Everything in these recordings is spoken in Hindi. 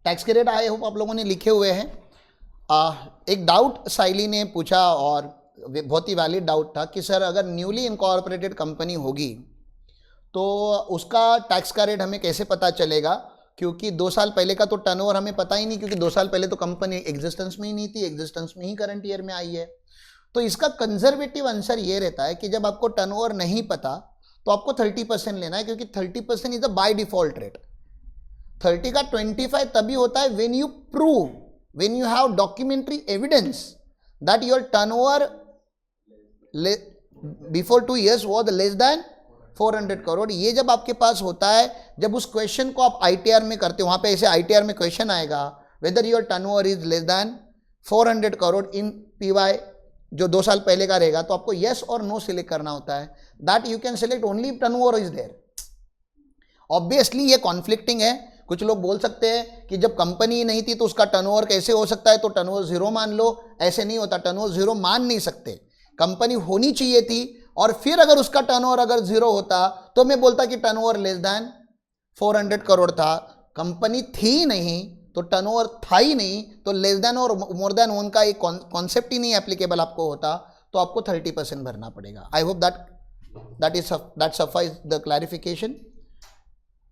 टैक्स के रेट आई होप आप लोगों ने लिखे हुए हैं। एक डाउट साइली ने पूछा और बहुत ही वैलिड डाउट था कि सर अगर न्यूली इनकॉर्पोरेटेड कंपनी होगी तो उसका टैक्स का रेट हमें कैसे पता चलेगा, क्योंकि 2 साल पहले का तो टर्नओवर हमें पता ही नहीं, क्योंकि 2 साल पहले तो कंपनी एग्जिस्टेंस में ही नहीं थी, एग्जिस्टेंस में ही करंट ईयर में आई है। तो इसका कंजर्वेटिव आंसर ये रहता है कि जब आपको टर्नओवर नहीं पता तो आपको 30% लेना है, क्योंकि 30% is a by default rate. 30 का 25 तभी होता है when you prove, when you have documentary evidence that your turnover before 2 years was less than 400 crore. ये जब आपके पास होता है, जब उस क्वेश्चन को आप आईटीआर में करते हो, वहां पे ऐसे आईटीआर में क्वेश्चन आएगा whether your turnover is less than 400 crore in PY, जो 2 साल पहले का रहेगा, तो आपको यस और नो सिलेक्ट करना होता है। That you can select only turnover is there. Obviously ये कॉन्फ्लिक्टिंग है। कुछ लोग बोल सकते हैं कि जब कंपनी नहीं थी तो उसका टर्नओवर कैसे हो सकता है, तो टर्नओवर 0 मान लो। ऐसे नहीं होता, टर्नओवर 0 मान नहीं सकते, कंपनी होनी चाहिए थी, और फिर अगर उसका टर्नओवर अगर 0 होता तो मैं बोलता कि टर्नओवर लेस देन 400 करोड़ था। कंपनी थी नहीं तो टर्नओवर था ही नहीं, तो लेस देन और मोर देन वन का एक कॉन्सेप्ट ही नहीं एप्लीकेबल आपको होता, तो आपको 30% भरना पड़ेगा। I hope that suffice the clarification.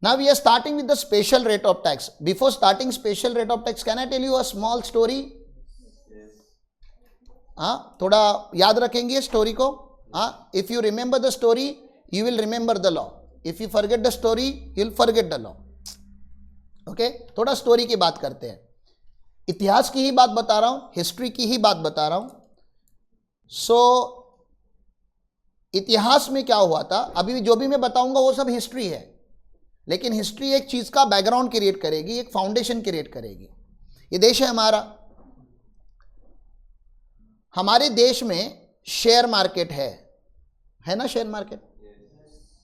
Now we are starting with the special rate of tax. Before starting special rate of tax, can I tell you a small story? थोड़ा याद रखेंगे स्टोरी को। If you remember the story you will remember the law, if you forget the story you will forget the law. Okay, थोड़ा स्टोरी की बात करते हैं। इतिहास की ही बात बता रहा हूं, हिस्ट्री की ही बात बता रहा हूं। सो इतिहास में क्या हुआ था, अभी जो भी मैं बताऊंगा वो सब हिस्ट्री है, लेकिन हिस्ट्री एक चीज का बैकग्राउंड क्रिएट करेगी, एक फाउंडेशन क्रिएट करेगी। ये देश है हमारे देश में शेयर मार्केट है ना, शेयर मार्केट।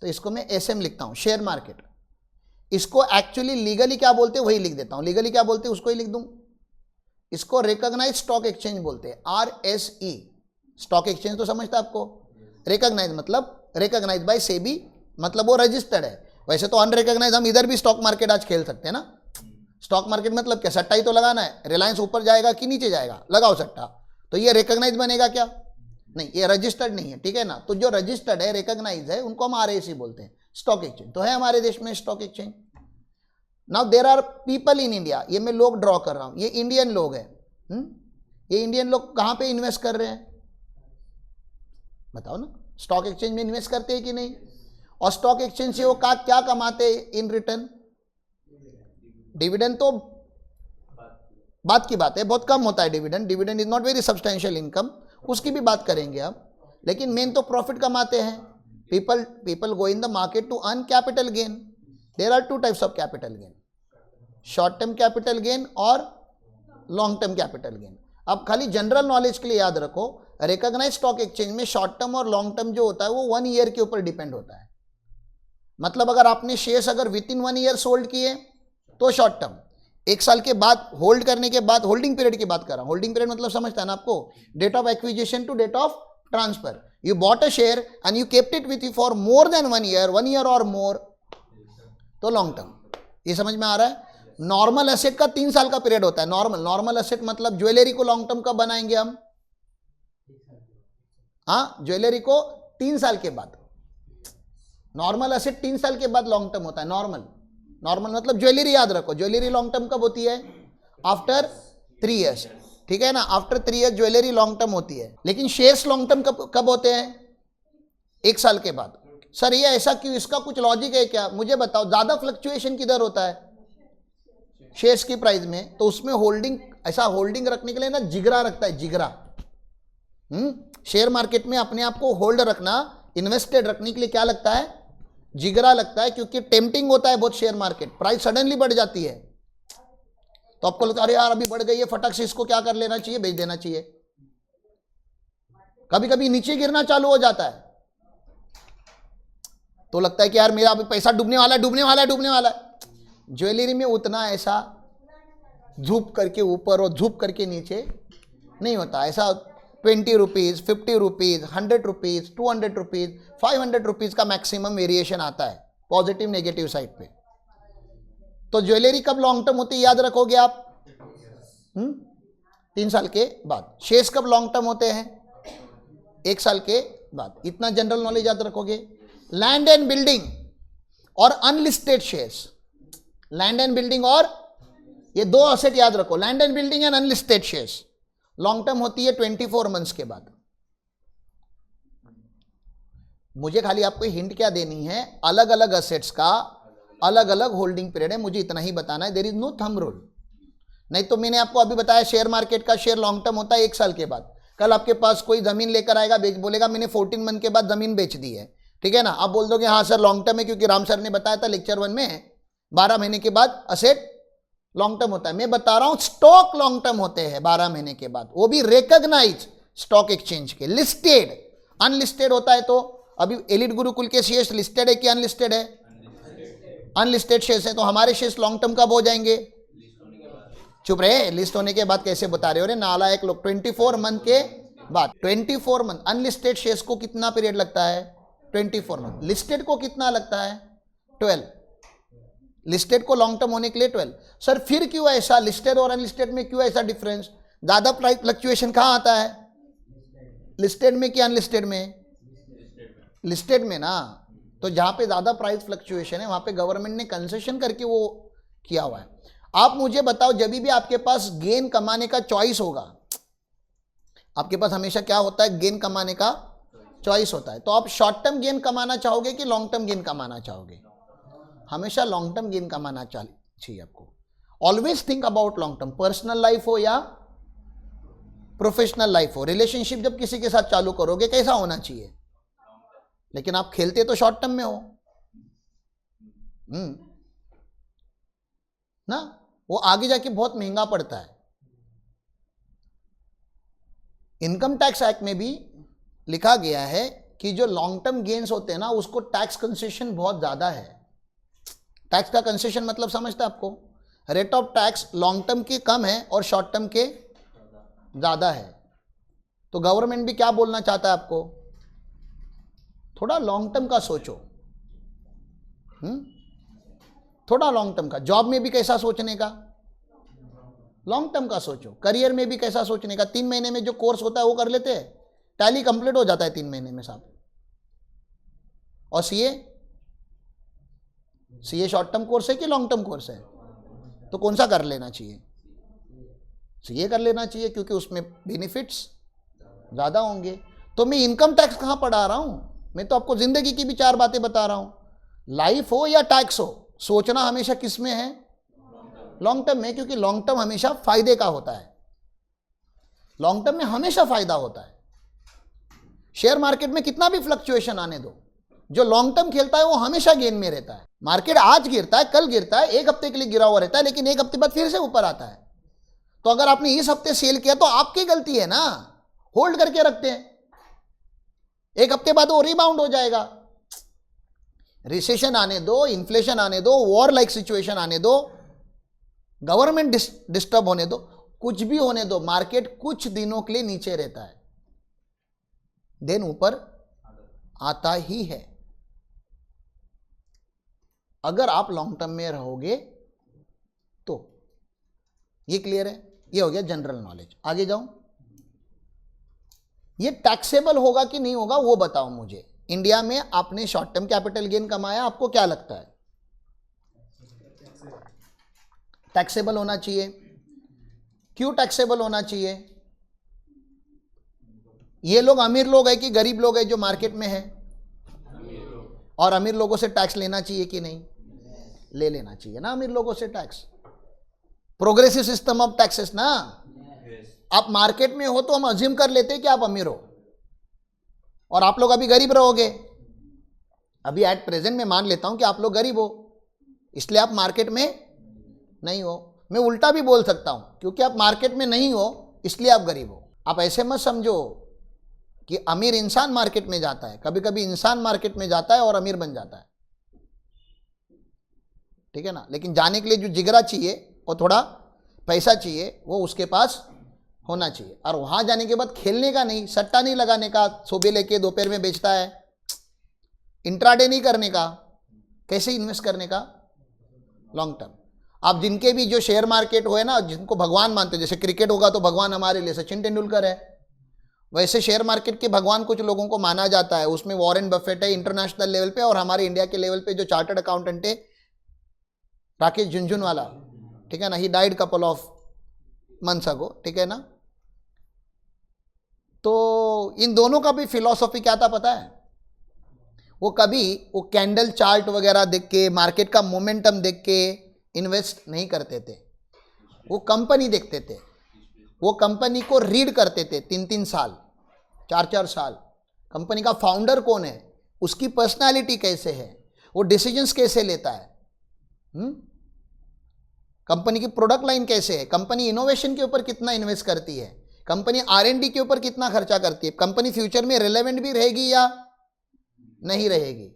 तो इसको मैं एसएम लिखता हूं, शेयर मार्केट। इसको एक्चुअली लीगली क्या बोलते हैं वही लिख देता हूं, लीगली क्या बोलते हैं उसको ही लिख दूं। इसको रिकॉग्नाइज स्टॉक एक्सचेंज बोलते हैं, RSE। स्टॉक एक्सचेंज तो समझता है आपको, रिकॉग्नाइज मतलब रिकॉग्नाइज बाय सेबी, मतलब वो रजिस्टर्ड है। वैसे तो अनरिकॉग्नाइज हम इधर भी स्टॉक मार्केट आज खेल सकते हैं ना। स्टॉक मार्केट मतलब क्या, सट्टा ही तो लगाना है, रिलायंस ऊपर जाएगा कि नीचे जाएगा, लगाओ सट्टा। तो ये रिकॉग्नाइज बनेगा क्या, नहीं, ये रजिस्टर्ड नहीं है, ठीक है ना। तो जो रजिस्टर्ड है, रिकॉग्नाइज है, उनको हम RSE बोलते हैं, स्टॉक एक्सचेंज। तो है हमारे देश में stock exchange. Now there are people in India, ये मैं लोग ड्रॉ कर रहा हूं, ये इंडियन लोग हैं। ये इंडियन लोग कहां पे इन्वेस्ट कर रहे हैं बताओ ना, स्टॉक एक्सचेंज में इन्वेस्ट करते हैं कि नहीं। और स्टॉक एक्सचेंज से वो क्या कमाते हैं इन रिटर्न, डिविडेंड तो बात की बात है, बहुत कम होता है dividend, dividend is not very substantial income, उसकी भी बात करेंगे आप। लेकिन मेन तो प्रॉफिट कमाते हैं। People go in the market to earn capital gain. There are 2 types of capital gain, short term capital gain और लॉन्ग टर्म कैपिटल गेन। अब खाली जनरल नॉलेज के लिए याद रखो, रिकॉग्नाइज स्टॉक एक्सचेंज में शॉर्ट टर्म और लॉन्ग टर्म जो होता है वो 1 ईयर के ऊपर डिपेंड होता है। मतलब अगर आपने शेयर्स अगर विद इन 1 ईयर सोल्ड किए तो शॉर्ट टर्म, 1 साल के बाद होल्ड करने के बाद, होल्डिंग पीरियड की बात कर रहा हूं। होल्डिंग पीरियड मतलब समझता है ना आपको, date of acquisition to date of transfer. You bought a share and you kept it with you for more than 1 year और मोर, तो लॉन्ग टर्म। ये समझ में आ रहा है। नॉर्मल एसेट का 3 साल का पीरियड होता है। नॉर्मल एसेट मतलब ज्वेलरी को लॉन्ग टर्म कब बनाएंगे हम, ज्वेलरी को 3 साल के बाद। नॉर्मल एसेट 3 साल के बाद लॉन्ग टर्म होता है। नॉर्मल मतलब ज्वेलरी याद रखो, ज्वेलरी लॉन्ग टर्म कब होती है, आफ्टर 3 ईयर्स, ठीक है ना। After 3 years jewellery long term होती है। लेकिन शेयर्स लॉन्ग टर्म कब होते हैं, 1 साल के बाद। सर ये ऐसा क्यों, इसका कुछ लॉजिक है क्या, मुझे बताओ। ज्यादा फ्लक्चुएशन किधर होता है, शेयर्स की प्राइस में, तो उसमें होल्डिंग, ऐसा होल्डिंग रखने के लिए ना जिगरा रखता है, जिगरा। शेयर मार्केट में अपने आप को होल्ड रखना, इन्वेस्टेड रखने के लिए क्या लगता है, जिगरा लगता है। क्योंकि टेम्पटिंग होता है बहुत शेयर मार्केट, प्राइस सडनली बढ़ जाती है, तो आपको लगता है अरे यार अभी बढ़ गई है, फटक से इसको क्या कर लेना चाहिए, बेच देना चाहिए। कभी कभी नीचे गिरना चालू हो जाता है, तो लगता है कि यार मेरा अभी पैसा डूबने वाला है। ज्वेलरी में उतना ऐसा झूप करके ऊपर और झूप करके नीचे नहीं होता। ऐसा 20 रुपीज़, 50 रुपीज़, 100 रुपीज़, 200 तो ज्वेलरी कब लॉन्ग टर्म होती है याद रखोगे आप? 3 साल के बाद। शेयर्स कब लॉन्ग टर्म होते हैं? 1 साल के बाद। इतना जनरल नॉलेज याद रखोगे। लैंड एंड बिल्डिंग और unlisted shares, land and building और ये 2 असेट याद रखो, land and building and unlisted shares long term होती है 24 मंथ्स के बाद। मुझे खाली आपको हिंट क्या देनी है, अलग अलग असेट्स का अलग अलग होल्डिंग पीरियड है, मुझे इतना ही बताना है। There is no thumb rule. नहीं तो मैंने आपको अभी बताया शेयर मार्केट का शेयर लॉन्ग टर्म होता है 1 साल के बाद। कल आपके पास कोई जमीन लेकर आएगा, बोलेगा मैंने 14 मंथ के बाद जमीन बेच दी है, ठीक है ना, आप बोल दोगे हाँ सर लॉन्ग टर्म है, क्योंकि राम सर ने बताया था लेक्चर 1 में 12 महीने के बाद असेट लॉन्ग टर्म होता है। मैं बता रहा हूं स्टॉक लॉन्ग टर्म होते हैं 12 महीने के बाद, वो भी रिकॉग्नाइज स्टॉक एक्सचेंज के। लिस्टेड, अनलिस्टेड होता है तो अभी एलिट गुरुकुल के शेयर्स लिस्टेड है कि अनलिस्टेड है? अनलिस्टेड शेयर्स है, तो हमारे शेयर्स लॉन्ग टर्म कब हो जाएंगे? चुप रहे, लिस्ट होने के बाद कैसे बता रहे हो रे नालायक लोग? 24 मंथ के बाद। 24 मंथ। अनलिस्टेड शेयर्स को कितना पीरियड लगता है? 24 मंथ। लिस्टेड को कितना लगता है? 12। लिस्टेड को लॉन्ग टर्म होने के लिए 12। सर फिर क्यों ऐसा, लिस्टेड और अनलिस्टेड में क्यों ऐसा डिफरेंस? ज्यादा प्राइस फ्लक्चुएशन कहां आता है, लिस्टेड में कि अनलिस्टेड में? लिस्टेड में ना। तो जहां पे ज्यादा प्राइस फ्लक्चुएशन है वहां पे गवर्नमेंट ने कंसेशन करके वो किया हुआ है। आप मुझे बताओ, जब भी आपके पास गेन कमाने का चॉइस होगा, आपके पास हमेशा क्या होता है? गेन कमाने का चॉइस होता है। तो आप शॉर्ट टर्म गेन कमाना चाहोगे कि लॉन्ग टर्म गेन कमाना चाहोगे? हमेशा लॉन्ग टर्म गेन कमाना चाहिए आपको। Always think about long term, personal life हो या प्रोफेशनल लाइफ हो। रिलेशनशिप जब किसी के साथ चालू करोगे कैसा होना चाहिए? लेकिन आप खेलते तो शॉर्ट टर्म में हो ना, वो आगे जाके बहुत महंगा पड़ता है। इनकम टैक्स एक्ट में भी लिखा गया है कि जो लॉन्ग टर्म गेन्स होते हैं ना, उसको टैक्स कंसेशन बहुत ज्यादा है। टैक्स का कंसेशन मतलब समझते हैं आपको? Rate of tax long term के कम है और शॉर्ट टर्म के ज्यादा है। तो गवर्नमेंट भी क्या बोलना चाहता है आपको? थोड़ा लॉन्ग टर्म का सोचो। थोड़ा लॉन्ग टर्म का। जॉब में भी कैसा सोचने का? लॉन्ग टर्म का सोचो। करियर में भी कैसा सोचने का? 3 महीने में जो कोर्स होता है वो कर लेते हैं, टैली कंप्लीट हो जाता है 3 महीने में साहब। और सीए शॉर्ट टर्म कोर्स है कि लॉन्ग टर्म कोर्स है? तो कौन सा कर लेना चाहिए? सीए कर लेना चाहिए, क्योंकि उसमें बेनिफिट्स ज्यादा होंगे। तो मैं इनकम टैक्स कहां पढ़ा रहा हूं? मैं तो आपको जिंदगी की भी 4 बातें बता रहा हूं। लाइफ हो या टैक्स हो, सोचना हमेशा किस में है? लॉन्ग टर्म में, क्योंकि लॉन्ग टर्म हमेशा फायदे का होता है। लॉन्ग टर्म में हमेशा फायदा होता है। शेयर मार्केट में कितना भी फ्लक्चुएशन आने दो, जो लॉन्ग टर्म खेलता है वो हमेशा गेन में रहता है। मार्केट आज गिरता है, कल गिरता है, 1 हफ्ते के लिए गिरा हुआ रहता है, लेकिन 1 हफ्ते बाद फिर से ऊपर आता है। तो अगर आपने इस हफ्ते सेल किया तो आपकी गलती है ना, होल्ड करके रखते हैं, 1 हफ्ते बाद वो रिबाउंड हो जाएगा। रिसेशन आने दो, इन्फ्लेशन आने दो, वॉर लाइक सिचुएशन आने दो, गवर्नमेंट डिस्टर्ब होने दो, कुछ भी होने दो, मार्केट कुछ दिनों के लिए नीचे रहता है, देन ऊपर आता ही है। अगर आप लॉन्ग टर्म में रहोगे तो। ये क्लियर है? ये हो गया जनरल नॉलेज। आगे जाऊं, ये टैक्सेबल होगा कि नहीं होगा वो बताओ मुझे। इंडिया में आपने शॉर्ट टर्म कैपिटल गेन कमाया, आपको क्या लगता है? टैक्सेबल होना चाहिए। क्यों टैक्सेबल होना चाहिए? ये लोग अमीर लोग है कि गरीब लोग है जो मार्केट में है? और अमीर लोगों से टैक्स लेना चाहिए कि नहीं? ले लेना चाहिए ना अमीर लोगों से tax. Progressive system of taxes ना। आप मार्केट में हो तो हम अज्यूम कर लेते हैं कि आप अमीर हो और आप लोग अभी गरीब रहोगे। अभी एट प्रेजेंट में मान लेता हूं कि आप लोग गरीब हो, इसलिए आप मार्केट में नहीं हो। मैं उल्टा भी बोल सकता हूं, क्योंकि आप मार्केट में नहीं हो इसलिए आप गरीब हो। आप ऐसे मत समझो कि अमीर इंसान मार्केट में जाता है। कभी कभी इंसान मार्केट में जाता है और अमीर बन जाता है, ठीक है ना। लेकिन जाने के लिए जो जिगरा चाहिए और थोड़ा पैसा चाहिए वो उसके पास होना चाहिए। और वहां जाने के बाद खेलने का नहीं, सट्टा नहीं लगाने का, सुबह लेके दोपहर में बेचता है, इंट्राडे नहीं करने का, कैसे इन्वेस्ट करने का? Long term. आप जिनके भी जो शेयर मार्केट हुए ना, जिनको भगवान मानते हो, जैसे क्रिकेट होगा तो भगवान हमारे लिए सचिन तेंदुलकर है, वैसे शेयर मार्केट के भगवान कुछ लोगों को माना जाता है। उसमें वॉरेन बफेट है इंटरनेशनल लेवल पे, और हमारे इंडिया के लेवल पे जो चार्टर्ड अकाउंटेंट है राकेश झुनझुनवाला, ठीक है ना, he died couple of months ago, ठीक है ना। तो इन दोनों का भी फिलॉसफी क्या था पता है? वो कभी वो कैंडल चार्ट वगैरह देख के, मार्केट का मोमेंटम देख के इन्वेस्ट नहीं करते थे। वो कंपनी देखते थे, वो कंपनी को रीड करते थे 3-3 साल, 4-4 साल। कंपनी का फाउंडर कौन है, उसकी पर्सनालिटी कैसे है, वो डिसीजंस कैसे लेता है, कंपनी की प्रोडक्ट लाइन कैसे है, कंपनी इनोवेशन के ऊपर कितना इन्वेस्ट करती है, कंपनी R&D के ऊपर कितना खर्चा करती है, कंपनी फ्यूचर में रिलेवेंट भी रहेगी या नहीं रहेगी।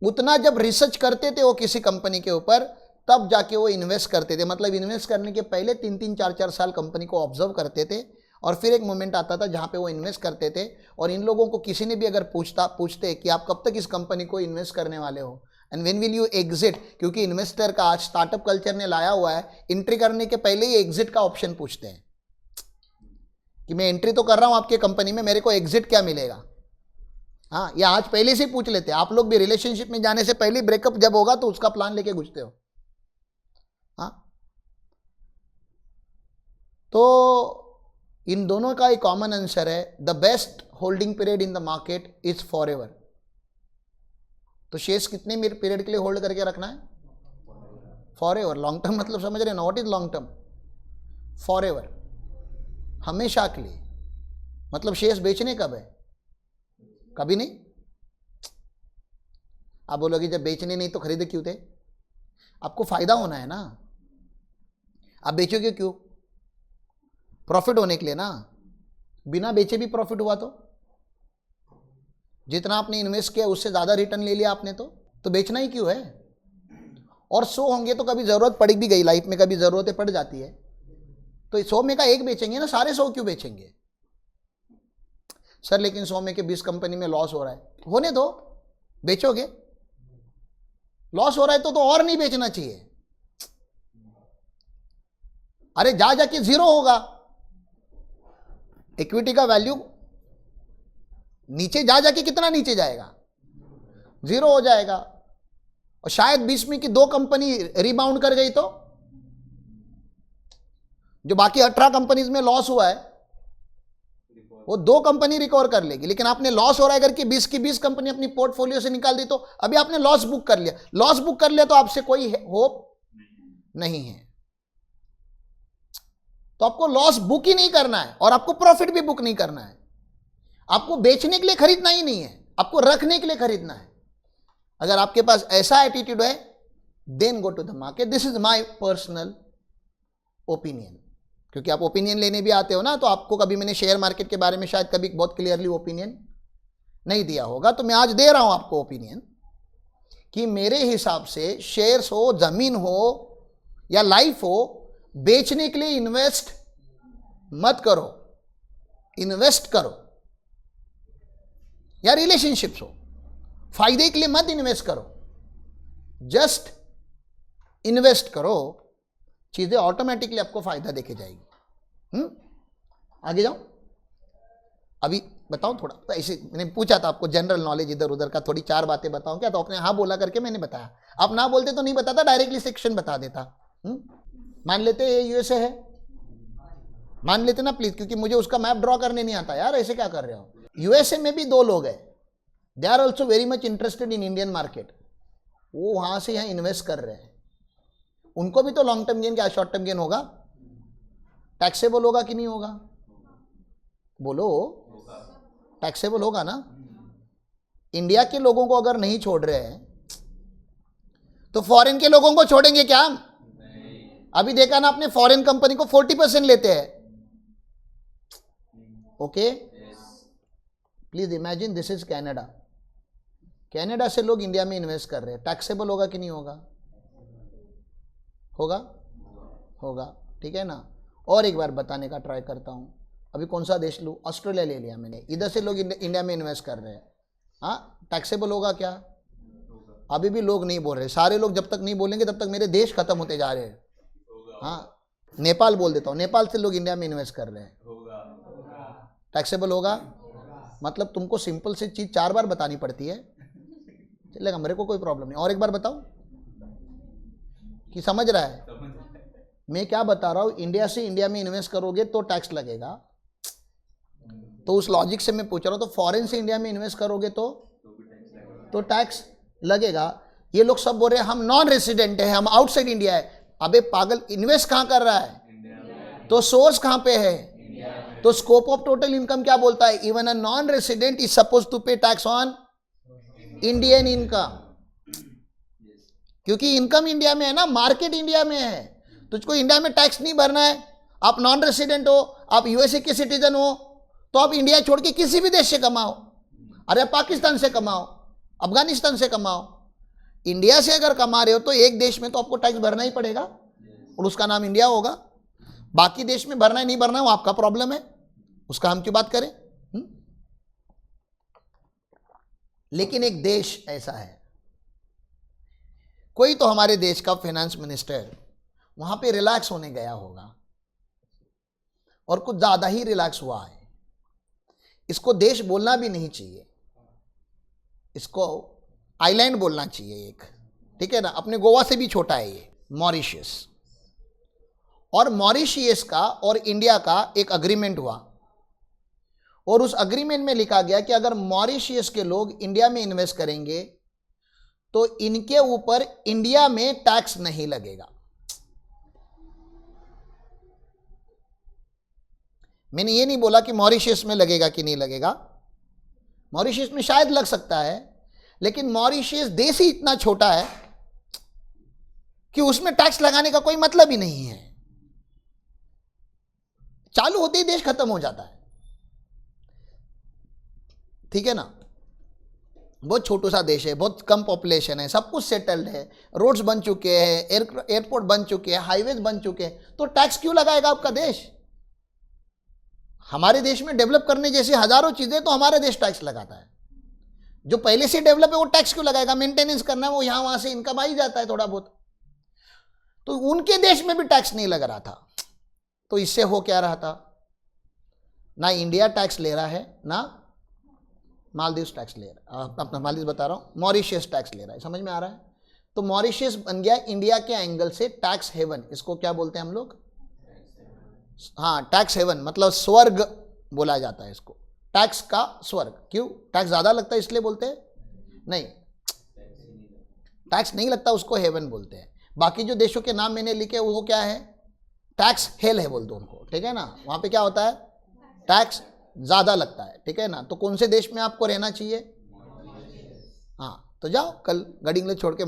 उतना जब रिसर्च करते थे वो किसी कंपनी के ऊपर, तब जाके वो इन्वेस्ट करते थे। मतलब इन्वेस्ट करने के पहले 3-3, 4-4 साल कंपनी को ऑब्जर्व करते थे, और फिर एक मोमेंट आता था जहां पे वो इन्वेस्ट करते थे। और इन लोगों को किसी ने भी अगर पूछते कि आप कब तक इस कंपनी को इन्वेस्ट करने वाले हो, and when will you exit, क्योंकि इन्वेस्टर का आज स्टार्टअप कल्चर ने लाया हुआ है, एंट्री करने के पहले ही एग्जिट का ऑप्शन पूछते हैं कि मैं एंट्री तो कर रहा हूं आपके कंपनी में, मेरे को एग्जिट क्या मिलेगा। हाँ, या आज पहले से पूछ लेते हैं। आप लोग भी रिलेशनशिप में जाने से पहले ब्रेकअप जब होगा तो उसका प्लान लेके घुसते हो। हाँ, तो इन दोनों का एक कॉमन आंसर है, the best holding period in the market is for ever. तो शेयर्स कितने पीरियड के लिए होल्ड करके रखना है? For ever. लॉन्ग टर्म मतलब समझ रहे ना, what is long term? For ever, हमेशा के लिए। मतलब शेयर्स बेचने कब है? कभी नहीं। आप बोलोगे जब बेचने नहीं तो खरीदे क्यों थे? आपको फायदा होना है ना, आप बेचोगे क्यों? प्रॉफिट होने के लिए ना। बिना बेचे भी प्रॉफिट हुआ तो, जितना आपने इन्वेस्ट किया उससे ज्यादा रिटर्न ले लिया आपने, तो बेचना ही क्यों है? और 100 होंगे तो कभी जरूरत पड़ भी गई लाइफ में, कभी जरूरतें पड़ जाती है, तो 100 में का एक बेचेंगे ना, सारे 100 क्यों बेचेंगे? सर लेकिन 100 में के 20 कंपनी में लॉस हो रहा है, होने दो, बेचोगे। लॉस हो रहा है तो और नहीं बेचना चाहिए। अरे जाके जीरो होगा, इक्विटी का वैल्यू नीचे जाके कितना नीचे जाएगा? जीरो हो जाएगा। और शायद 20 में की 2 कंपनी रिबाउंड कर गई तो जो बाकी 18 कंपनीज में लॉस हुआ है वो 2 कंपनी रिकवर कर लेगी। लेकिन आपने लॉस हो रहा है करके 20 की 20 कंपनी अपनी पोर्टफोलियो से निकाल दी, तो अभी आपने लॉस बुक कर लिया। लॉस बुक कर लिया तो आपसे कोई होप नहीं है। तो आपको लॉस बुक ही नहीं करना है, और आपको प्रॉफिट भी बुक नहीं करना है। आपको बेचने के लिए खरीदना ही नहीं है, आपको रखने के लिए खरीदना है। अगर आपके पास ऐसा एटीट्यूड है, then go to the market. This is my personal opinion. क्योंकि आप ओपिनियन लेने भी आते हो ना, तो आपको कभी मैंने शेयर मार्केट के बारे में शायद कभी बहुत क्लियरली ओपिनियन नहीं दिया होगा, तो मैं आज दे रहा हूं आपको ओपिनियन कि मेरे हिसाब से शेयर्स हो, जमीन हो या लाइफ हो, बेचने के लिए इन्वेस्ट मत करो। इन्वेस्ट करो, या रिलेशनशिप्स हो, फायदे के लिए मत इन्वेस्ट करो, जस्ट इन्वेस्ट करो, चीजें ऑटोमेटिकली आपको फायदा देके जाएगी। आगे जाओ। अभी बताओ थोड़ा, तो ऐसे मैंने पूछा था आपको जनरल नॉलेज इधर उधर का, थोड़ी 4 बातें बताऊं क्या? तो आपने हाँ बोला करके मैंने बताया। आप ना बोलते तो नहीं बताता, डायरेक्टली सेक्शन बता देता। मान लेते ये यूएसए है, मान लेते ना प्लीज, क्योंकि मुझे उसका मैप ड्रॉ करने नहीं आता यार, ऐसे क्या कर रहे हो? यूएसए में भी 2 लोग हैं, they are also very much interested in Indian market. वो वहां से यहाँ इन्वेस्ट कर रहे हैं, उनको भी तो लॉन्ग टर्म गेन क्या शॉर्ट टर्म गेन होगा? टैक्सेबल होगा कि नहीं होगा? बोलो, टैक्सेबल होगा ना। इंडिया के लोगों को अगर नहीं छोड़ रहे हैं तो फॉरेन के लोगों को छोड़ेंगे क्या हम? अभी देखा ना आपने, फॉरेन कंपनी को 40% लेते हैं। Okay, please imagine this is Canada. Canada से लोग इंडिया में इन्वेस्ट कर रहे हैं, टैक्सेबल होगा कि नहीं होगा? होगा, होगा, ठीक है ना। और एक बार बताने का ट्राई करता हूं। अभी कौन सा देश लूं? ऑस्ट्रेलिया ले लिया मैंने। इधर से लोग इंडिया में इन्वेस्ट कर रहे हैं, हाँ, टैक्सेबल होगा क्या? अभी भी लोग नहीं बोल रहे, सारे लोग जब तक नहीं बोलेंगे तब तक मेरे देश खत्म होते जा रहे हैं। हाँ, नेपाल बोल देता हूँ, नेपाल से लोग इंडिया में इन्वेस्ट कर रहे हैं। टैक्सेबल होगा? मतलब तुमको सिंपल सी चीज 4 बार बतानी पड़ती है, चलेगा, मेरे को कोई प्रॉब्लम नहीं। और एक बार बताओ कि समझ रहा है मैं क्या बता रहा हूँ? इंडिया से इंडिया में इन्वेस्ट करोगे तो टैक्स लगेगा, तो उस लॉजिक से मैं पूछ रहा हूँ। तो फॉरेन से इंडिया में इन्वेस्ट करोगे तो टैक्स लगेगा। ये लोग सब बोल रहे हैं हम नॉन रेसिडेंट है, हम आउटसाइड इंडिया है। अबे पागल, इन्वेस्ट कहाँ कर रहा है? तो सोर्स कहाँ पे है? तो स्कोप ऑफ टोटल इनकम क्या बोलता है? Even a non resident is suppose to pay tax on Indian income, क्योंकि इनकम इंडिया में है ना, मार्केट इंडिया में है। तुझको इंडिया में टैक्स नहीं भरना है, आप नॉन रेसिडेंट हो, आप यूएसए के सिटीजन हो, तो आप इंडिया छोड़ के किसी भी देश से कमाओ, अरे पाकिस्तान से कमाओ, अफगानिस्तान से कमाओ, इंडिया से अगर कमा रहे हो तो एक देश में तो आपको टैक्स भरना ही पड़ेगा और उसका नाम इंडिया होगा। बाकी देश में भरना है नहीं भरना है वो आपका प्रॉब्लम है, उसका हम क्यों बात करें? लेकिन एक देश ऐसा है, कोई तो हमारे देश का फाइनेंस मिनिस्टर वहां पे रिलैक्स होने गया होगा और कुछ ज्यादा ही रिलैक्स हुआ है। इसको देश बोलना भी नहीं चाहिए, इसको आइलैंड बोलना चाहिए एक, ठीक है ना? अपने गोवा से भी छोटा है ये, मॉरिशस। और मॉरिशस का और इंडिया का एक अग्रीमेंट हुआ और उस अग्रीमेंट में लिखा गया कि अगर मॉरिशस के लोग इंडिया में इन्वेस्ट करेंगे तो इनके ऊपर इंडिया में टैक्स नहीं लगेगा। मैंने ये नहीं बोला कि मॉरिशस में लगेगा कि नहीं लगेगा, मॉरिशस में शायद लग सकता है, लेकिन मॉरिशस देश ही इतना छोटा है कि उसमें टैक्स लगाने का कोई मतलब ही नहीं है। चालू होते ही देश खत्म हो जाता है, ठीक है ना? बहुत छोटा सा देश है, बहुत कम पॉपुलेशन है, सब कुछ सेटल्ड है, रोड्स बन चुके हैं, एयरपोर्ट बन चुके हैं, हाईवेज बन चुके हैं, तो टैक्स क्यों लगाएगा आपका देश? हमारे देश में डेवलप करने जैसी हजारों चीजें तो हमारा देश टैक्स लगाता है। जो पहले से डेवलप है वो टैक्स क्यों लगाएगा? मेंटेनेंस करना है, वो यहां वहां से इनकम आ ही जाता है थोड़ा बहुत। तो उनके देश में भी टैक्स नहीं लग रहा था, तो इससे हो क्या रहा था? ना इंडिया टैक्स ले रहा है, ना मालदीव टैक्स ले रहा है, अपना मालदीव बता रहा हूं, मॉरिशस टैक्स ले रहा है। समझ में आ रहा है? तो मॉरिशस बन गया इंडिया के एंगल से टैक्स हेवन। इसको क्या बोलते हैं हम लोग? हाँ, टैक्स हेवन, मतलब स्वर्ग बोला जाता है इसको, टैक्स का स्वर्ग। क्यों? टैक्स ज्यादा लगता है इसलिए बोलते हैं? नहीं, टैक्स नहीं लगता उसको हेवन बोलते हैं। बाकी जो देशों के नाम मैंने लिखे वो क्या है? टैक्स हेल है बोलते उनको, ठीक है ना? वहां पे क्या होता है? टैक्स ज्यादा लगता है, ठीक है ना? तो कौन से देश में आपको रहना चाहिए? हाँ, तो जाओ कल गडिंगले छोड़ के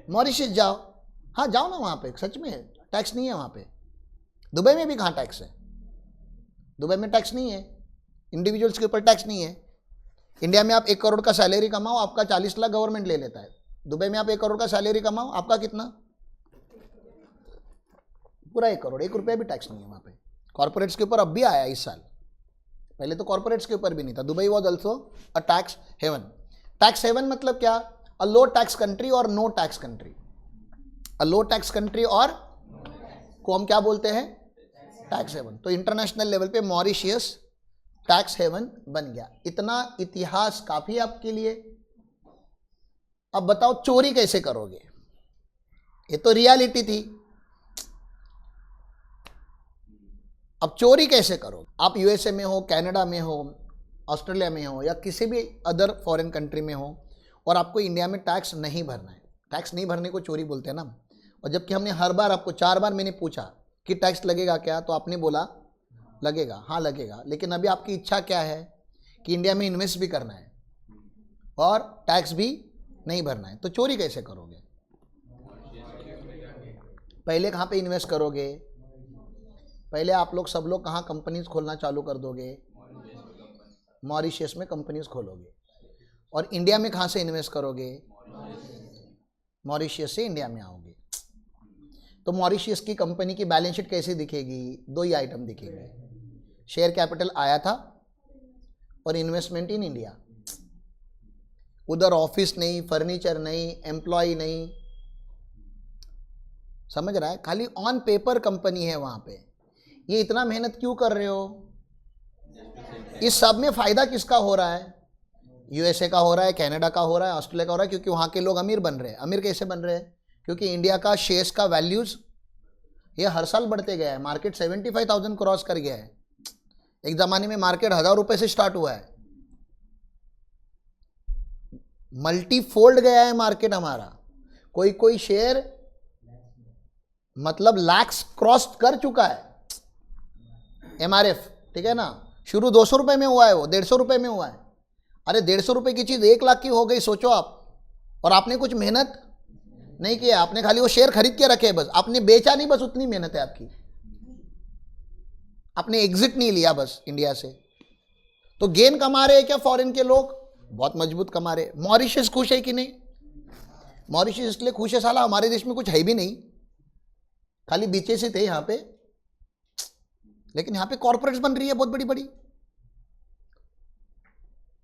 मॉरिशस जाओ। हाँ जाओ ना, वहां पे सच में टैक्स नहीं है वहां पे। दुबई में भी कहाँ टैक्स है? दुबई में टैक्स नहीं है, इंडिविजुअल्स के ऊपर टैक्स नहीं है। इंडिया में आप 1 करोड़ का सैलरी कमाओ, आपका 40 लाख गवर्नमेंट ले लेता है। दुबई में आप 1 करोड़ का सैलरी कमाओ, आपका कितना? पूरा 1 करोड़, 1 रुपया भी टैक्स नहीं है वहां पे। कॉर्पोरेट्स के ऊपर अब भी आया इस साल, पहले तो कॉर्पोरेट्स के ऊपर भी नहीं था। Dubai was also a tax haven. Tax haven मतलब क्या? अ लो टैक्स कंट्री और no tax country. A low tax country और को हम क्या बोलते हैं? Tax haven. तो इंटरनेशनल लेवल पे मॉरिशस टैक्स हेवन बन गया। इतना इतिहास काफी आपके लिए। अब बताओ चोरी कैसे करोगे? ये तो रियलिटी थी, अब चोरी कैसे करोगे? आप यूएसए में हो, कनाडा में हो, ऑस्ट्रेलिया में हो या किसी भी अदर फॉरेन कंट्री में हो और आपको इंडिया में टैक्स नहीं भरना है। टैक्स नहीं भरने को चोरी बोलते हैं ना। और जबकि हमने हर बार आपको 4 बार मैंने पूछा कि टैक्स लगेगा क्या, तो आपने बोला लगेगा। हाँ लगेगा, लेकिन अभी आपकी इच्छा क्या है कि इंडिया में इन्वेस्ट भी करना है और टैक्स भी नहीं भरना है, तो चोरी कैसे करोगे? पहले कहाँ पे इन्वेस्ट करोगे? पहले आप लोग सब लोग कहाँ कंपनीज खोलना चालू कर दोगे? मॉरिशस में कंपनीज खोलोगे। और इंडिया में कहाँ से इन्वेस्ट करोगे? मॉरिशस से इंडिया में आओगे। तो मॉरिशस की कंपनी की बैलेंस शीट कैसे दिखेगी? 2 ही आइटम दिखेंगे, शेयर कैपिटल आया था और इन्वेस्टमेंट इन इंडिया। उधर ऑफिस नहीं, फर्नीचर नहीं, एम्प्लॉय नहीं, समझ रहा है, खाली ऑन पेपर कंपनी है वहां पे। ये इतना मेहनत क्यों कर रहे हो? इस सब में फायदा किसका हो रहा है? यूएसए का हो रहा है, कनाडा का हो रहा है, ऑस्ट्रेलिया का हो रहा है, क्योंकि वहां के लोग अमीर बन रहे हैं। अमीर कैसे बन रहे हैं? क्योंकि इंडिया का शेयर्स का वैल्यूज ये हर साल बढ़ते गया है। मार्केट 75,000 क्रॉस कर गया है। एक जमाने में मार्केट 1,000 रुपए से स्टार्ट हुआ है, मल्टीफोल्ड गया है मार्केट हमारा। कोई कोई शेयर मतलब लैक्स क्रॉस कर चुका है। एमआरएफ, ठीक है ना, शुरू 200 रुपए में हुआ है, वो 150 रुपए में हुआ है। अरे 150 रुपए की चीज 1 लाख की हो गई, सोचो आप। और आपने कुछ मेहनत नहीं किया, आपने खाली वो शेयर खरीद के रखे, बस आपने बेचा नहीं, बस उतनी मेहनत है आपकी। आपने एग्जिट नहीं लिया बस इंडिया से। तो गेन कमा रहे हैं क्या फॉरेन के लोग? बहुत मजबूत कमा रहे। मॉरिशस खुश है कि नहीं? मॉरिशस इसलिए खुश है, साला हमारे देश में कुछ है भी नहीं, खाली बीचेस ही थे यहाँ पे, लेकिन यहाँ पे कॉर्पोरेट्स बन रही है बहुत बड़ी बड़ी।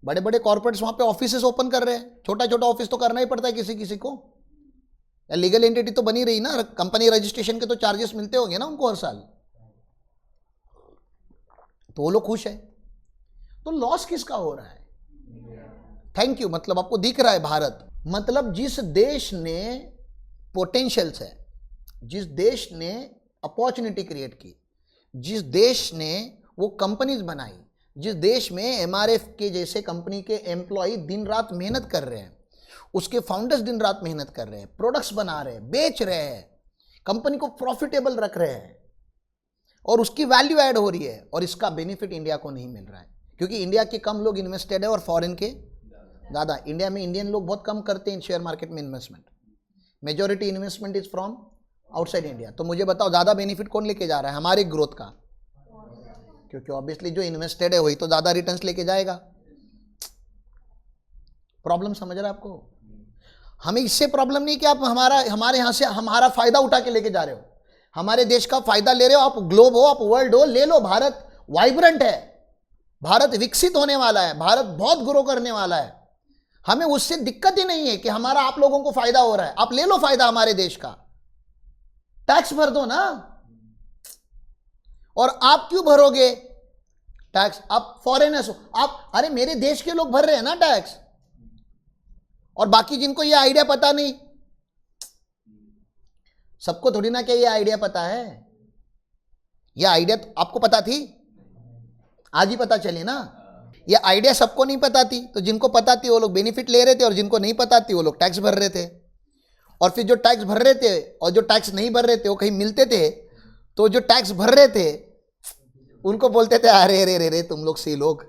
बड़े बड़े कॉर्पोरेट्स वहां पे ऑफिसेस ओपन कर रहे हैं। छोटा छोटा ऑफिस तो करना ही पड़ता है किसी किसी को, या लीगल एंटिटी तो बनी रही ना, कंपनी रजिस्ट्रेशन के तो चार्जेस मिलते होंगे ना उनको हर साल, तो वो लोग खुश है। तो लॉस किसका हो रहा है? थैंक यू, मतलब आपको दिख रहा है भारत, मतलब जिस देश ने पोटेंशियल्स है, जिस देश ने अपॉर्चुनिटी क्रिएट की, जिस देश ने वो कंपनीज बनाई, जिस देश में एमआरएफ के जैसे कंपनी के एम्प्लॉय दिन रात मेहनत कर रहे हैं, उसके फाउंडर्स दिन रात मेहनत कर रहे हैं, प्रोडक्ट्स बना रहे हैं, बेच रहे हैं, कंपनी को प्रॉफिटेबल रख रहे हैं, और उसकी वैल्यू ऐड हो रही है, और इसका बेनिफिट इंडिया को नहीं मिल रहा है, क्योंकि इंडिया के कम लोग इन्वेस्टेड है और फॉरेन के ज़्यादा। इंडिया में इंडियन लोग बहुत कम करते हैं शेयर मार्केट में investment, majority investment is from outside India. तो मुझे बताओ ज़्यादा बेनिफिट कौन लेके जा रहा है हमारे ग्रोथ का? क्योंकि ऑब्वियसली जो इन्वेस्टेड है वही तो ज़्यादा रिटर्न्स लेके जाएगा। प्रॉब्लम समझ रहे हैं आपको? हमें इससे प्रॉब्लम नहीं कि आप हमारे यहाँ से हमारा फायदा उठा के लेके जा रहे हो, हमारे देश का फायदा ले रहे हो, आप ग्लोब हो, आप वर्ल्ड हो, ले लो। भारत वाइब्रेंट है, भारत विकसित होने वाला है, भारत बहुत ग्रो करने वाला है। हमें उससे दिक्कत ही नहीं है कि हमारा आप लोगों को फायदा हो रहा है। आप ले लो फायदा हमारे देश का, टैक्स भर दो ना। और आप क्यों भरोगे टैक्स? आप फॉरेनर्स हो, आप, अरे मेरे देश के लोग भर रहे हैं ना टैक्स, और बाकी जिनको ये आइडिया पता नहीं, सबको थोड़ी ना क्या ये आइडिया पता है। ये आइडिया तो आपको पता थी, आज ही पता चली ना। ये आइडिया सबको नहीं पता थी, तो जिनको पता थी वो लोग बेनिफिट ले रहे थे, और जिनको नहीं पता थी वो लोग टैक्स भर रहे थे। और फिर जो टैक्स भर रहे थे और जो टैक्स नहीं भर रहे थे वो कहीं मिलते थे, तो जो टैक्स भर रहे थे उनको बोलते थे अरे रे रे रे तुम लोग सी लोग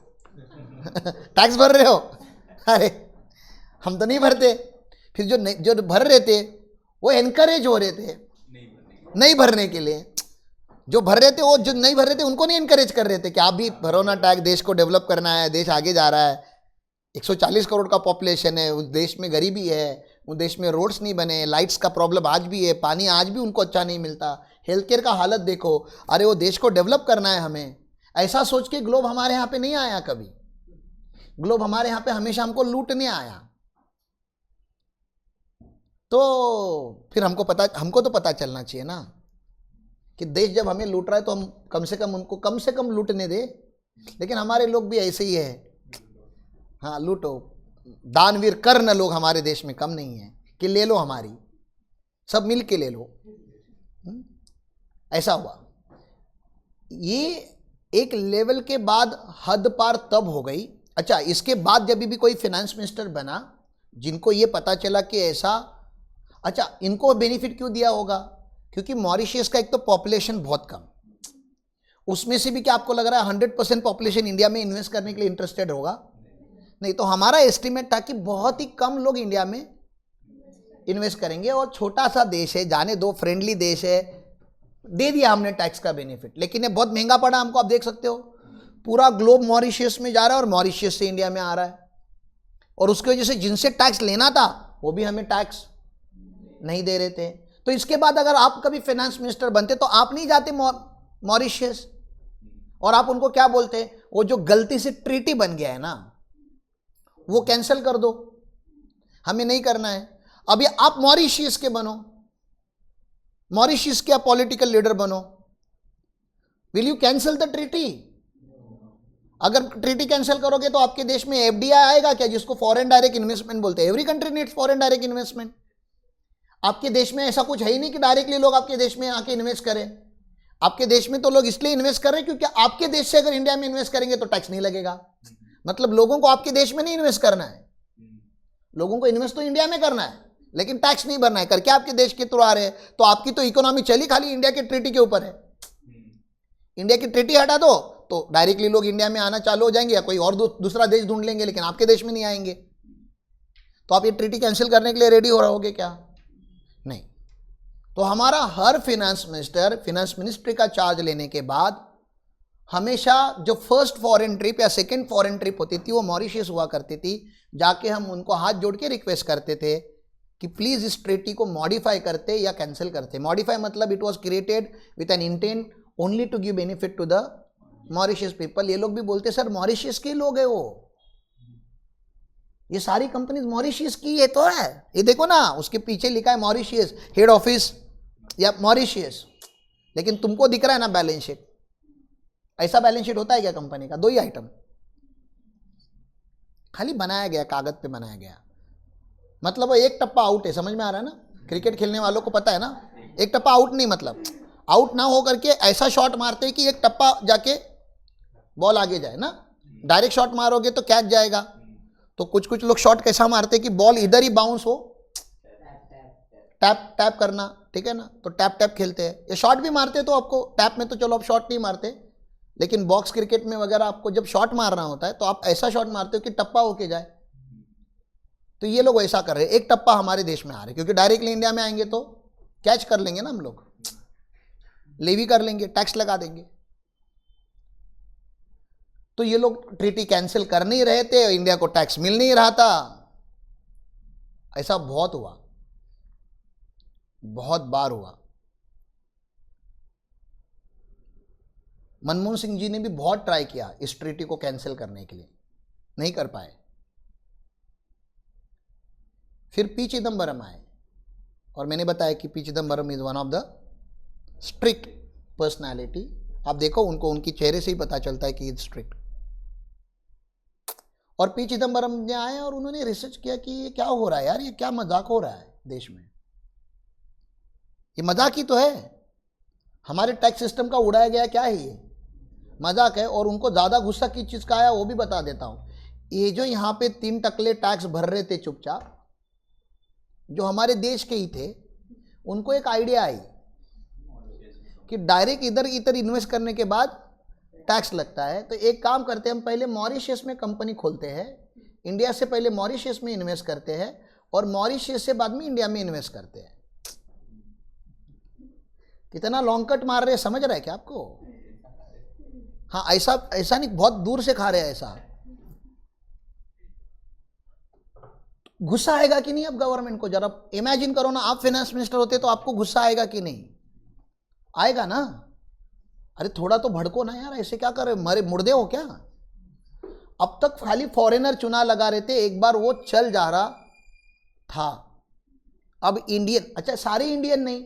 टैक्स भर रहे हो, अरे हम तो नहीं भरते। फिर जो भर रहे थे वो एनकरेज हो रहे थे नहीं भरने के लिए। जो भर रहे थे, वो जो नहीं भर रहे थे उनको नहीं एनकरेज कर रहे थे कि आप भी भरो ना टैक्स, देश को डेवलप करना है, देश आगे जा रहा है। 140 करोड़ का पॉपुलेशन है, उस देश में गरीबी है, उस देश में रोड्स नहीं बने, लाइट्स का प्रॉब्लम आज भी है, पानी आज भी उनको अच्छा नहीं मिलता, हेल्थ केयर का हालत देखो, अरे वो देश को डेवलप करना है हमें। ऐसा सोच के ग्लोब हमारे यहाँ पे नहीं आया कभी। ग्लोब हमारे यहाँ पे हमेशा हमको लूटने आया। तो फिर हमको तो पता चलना चाहिए ना कि देश जब हमें लूट रहा है तो हम कम से कम उनको कम से कम लूटने दे। लेकिन हमारे लोग भी ऐसे ही है, हाँ लूटो, दानवीर कर्ण लोग हमारे देश में कम नहीं है कि ले लो हमारी, सब मिल के ले लो। ऐसा हुआ। ये एक लेवल के बाद हद पार तब हो गई। अच्छा, इसके बाद जब भी कोई फाइनेंस मिनिस्टर बना, जिनको ये पता चला कि ऐसा, अच्छा इनको बेनिफिट क्यों दिया होगा? क्योंकि मॉरिशस का एक तो पॉपुलेशन बहुत कम, उसमें से भी क्या आपको लग रहा है 100% पॉपुलेशन इंडिया में इन्वेस्ट करने के लिए इंटरेस्टेड होगा? नहीं। तो हमारा एस्टिमेट था कि बहुत ही कम लोग इंडिया में इन्वेस्ट करेंगे, और छोटा सा देश है, जाने दो, फ्रेंडली देश है, दे दिया हमने टैक्स का बेनिफिट। लेकिन ये बहुत महंगा पड़ा हमको। आप देख सकते हो पूरा ग्लोब मॉरिशस में जा रहा है और मॉरिशस से इंडिया में आ रहा है, और उसकी वजह से जिनसे टैक्स लेना था वो भी हमें टैक्स नहीं दे रहे थे। तो इसके बाद अगर आप कभी फाइनेंस मिनिस्टर बनते तो आप नहीं जाते मॉरिशस, और आप उनको क्या बोलते, वो जो गलती से ट्रीटी बन गया है ना वो कैंसिल कर दो, हमें नहीं करना है। अभी आप मॉरिशियस के बनो, मॉरिशियस के आप पॉलिटिकल लीडर बनो, will you cancel the treaty? अगर ट्रीटी कैंसिल करोगे तो आपके देश में एफडीआई आएगा क्या, जिसको फॉरेन डायरेक्ट इन्वेस्टमेंट बोलते हैं। Every country needs foreign direct investment. आपके देश में ऐसा कुछ है ही नहीं कि डायरेक्टली लोग आपके देश में आके इन्वेस्ट करें। आपके देश में तो लोग इसलिए इन्वेस्ट कर रहे हैं क्योंकि आपके देश से अगर इंडिया में इन्वेस्ट करेंगे तो टैक्स नहीं लगेगा। मतलब लोगों को आपके देश में नहीं इन्वेस्ट करना है, लोगों को इन्वेस्ट तो इंडिया में करना है, लेकिन टैक्स नहीं भरना है। करके आपके देश के थ्रू आ रहे हैं, तो आपकी तो इकोनॉमी चली खाली इंडिया के ट्रीटी के ऊपर है। इंडिया की ट्रीटी हटा दो तो डायरेक्टली लोग इंडिया में आना चालू हो जाएंगे, या कोई और दूसरा देश ढूंढ लेंगे, लेकिन आपके देश में नहीं आएंगे। तो आप ये ट्रीटी कैंसिल करने के लिए रेडी हो रहोगे क्या? नहीं। तो हमारा हर फाइनेंस मिनिस्टर फाइनेंस मिनिस्ट्री का चार्ज लेने के बाद हमेशा जो फर्स्ट फॉरेन ट्रिप या सेकंड फॉरेन ट्रिप होती थी वो मॉरिशस हुआ करती थी। जाके हम उनको हाथ जोड़ के रिक्वेस्ट करते थे कि प्लीज इस ट्रीटी को मॉडिफाई करते या कैंसिल करते। मॉडिफाई मतलब it was created with an intent only to give benefit to the Mauritius people. ये लोग भी बोलते सर मॉरिशस के लोग है, वो ये सारी कंपनीज मॉरिशस की है तो है, ये देखो ना उसके पीछे लिखा है मॉरिशस हेड ऑफिस या मॉरिशस, लेकिन तुमको दिख रहा है ना बैलेंस शीट। ऐसा बैलेंस शीट होता है क्या कंपनी का? 2 ही आइटम खाली बनाया गया, कागज पे बनाया गया। मतलब वो एक टप्पा आउट है, समझ में आ रहा है ना? क्रिकेट खेलने वालों को पता है ना, एक टप्पा आउट नहीं, मतलब आउट ना हो करके ऐसा शॉट मारते हैं कि एक टप्पा जाके बॉल आगे जाए ना। डायरेक्ट शॉट मारोगे तो कैच जाएगा। तो कुछ कुछ लोग शॉट कैसा मारते हैं कि बॉल इधर ही बाउंस हो, टैप टैप करना, ठीक है ना? तो टैप टैप खेलते हैं। ये शॉट भी मारते तो आपको टैप में तो चलो आप शॉट नहीं मारते, लेकिन बॉक्स क्रिकेट में वगैरह आपको जब शॉट मारना होता है तो आप ऐसा शॉट मारते हो कि टप्पा होके जाए। तो ये लोग ऐसा कर रहे हैं, एक टप्पा हमारे देश में आ रहे हैं, क्योंकि डायरेक्टली इंडिया में आएंगे तो कैच कर लेंगे ना हम लोग, लेवी कर लेंगे, टैक्स लगा देंगे। तो ये लोग ट्रीटी कैंसिल कर नहीं रहे थे, इंडिया को टैक्स मिल नहीं रहा था। ऐसा बहुत हुआ, बहुत बार हुआ। मनमोहन सिंह जी ने भी बहुत ट्राई किया इस ट्रीटी को कैंसिल करने के लिए, नहीं कर पाए। फिर पी चिदम्बरम आए, और मैंने बताया कि P Chidambaram is one of the strict personality. आप देखो उनको, उनकी चेहरे से ही पता चलता है कि इज स्ट्रिक्ट। और पी चिदम्बरम ने आए और उन्होंने रिसर्च किया कि ये क्या हो रहा है यार, ये क्या मजाक हो रहा है देश में, ये मजाक ही तो है, हमारे टैक्स सिस्टम का उड़ाया गया क्या है, ये मजाक है। और उनको ज़्यादा गुस्सा किस चीज़ का आया वो भी बता देता हूँ। ये जो यहाँ पे 3 टकले टैक्स भर रहे थे चुपचाप, जो हमारे देश के ही थे, उनको एक आइडिया आई कि डायरेक्ट इधर इधर इन्वेस्ट करने के बाद टैक्स लगता है। तो एक काम करते हैं, हम पहले मॉरिशस में कंपनी खोलते हैं, इंडिया से पहले मॉरिशस में इन्वेस्ट करते हैं, और मॉरिशस से बाद में इंडिया में इन्वेस्ट करते हैं। कितना लॉन्ग कट मार रहे हैं, समझ रहा है क्या आपको? हाँ, ऐसा ऐसा नहीं, बहुत दूर से खा रहे हैं ऐसा। गुस्सा आएगा कि नहीं अब गवर्नमेंट को? जरा इमेजिन करो ना, आप फाइनेंस मिनिस्टर होते तो आपको गुस्सा आएगा कि नहीं? आएगा ना। अरे थोड़ा तो भड़को ना यार, ऐसे क्या कर रहे, मरे मुर्दे हो क्या? अब तक खाली फॉरेनर चुनाव लगा रहे थे, एक बार वो चल जा रहा था, अब इंडियन। अच्छा, सारे इंडियन नहीं,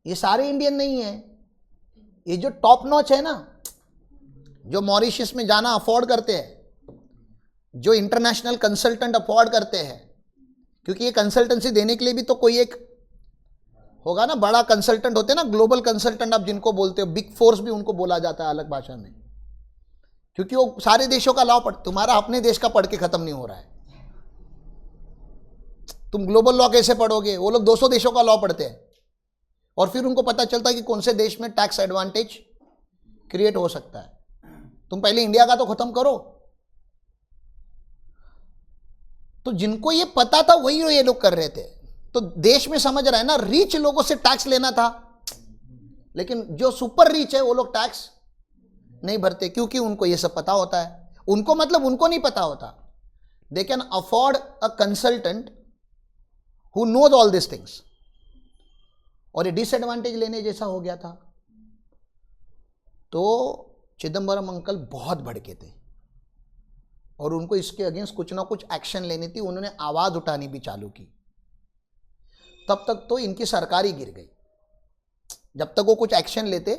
ये सारे इंडियन नहीं है, ये जो टॉप नॉच है ना, जो मॉरिशस में जाना अफोर्ड करते हैं, जो इंटरनेशनल कंसल्टेंट अफोर्ड करते हैं, क्योंकि ये कंसल्टेंसी देने के लिए भी तो कोई एक होगा ना, बड़ा कंसल्टेंट होते हैं ना, ग्लोबल कंसल्टेंट आप जिनको बोलते हो, बिग फोर्स भी उनको बोला जाता है अलग भाषा में, क्योंकि वो सारे देशों का लॉ पढ़, तुम्हारा अपने देश का पढ़ के खत्म नहीं हो रहा है। तुम ग्लोबल लॉ कैसे पढ़ोगे? वो लोग 200 देशों का लॉ पढ़ते हैं, और फिर उनको पता चलता है कि कौन से देश में टैक्स एडवांटेज क्रिएट हो सकता है। तुम पहले इंडिया का तो खत्म करो। तो जिनको ये पता था वही ये लोग कर रहे थे। तो देश में समझ रहा है ना, रिच लोगों से टैक्स लेना था, लेकिन जो सुपर रिच है वो लोग टैक्स नहीं भरते, क्योंकि उनको ये सब पता होता है। उनको मतलब उनको नहीं पता होता, they can afford a consultant who knows all this things, और ये डिसएडवांटेज लेने जैसा हो गया था। तो चिदम्बरम अंकल बहुत भड़के थे, और उनको इसके अगेंस्ट कुछ ना कुछ एक्शन लेनी थी, उन्होंने आवाज़ उठानी भी चालू की। तब तक तो इनकी सरकार ही गिर गई। जब तक वो कुछ एक्शन लेते,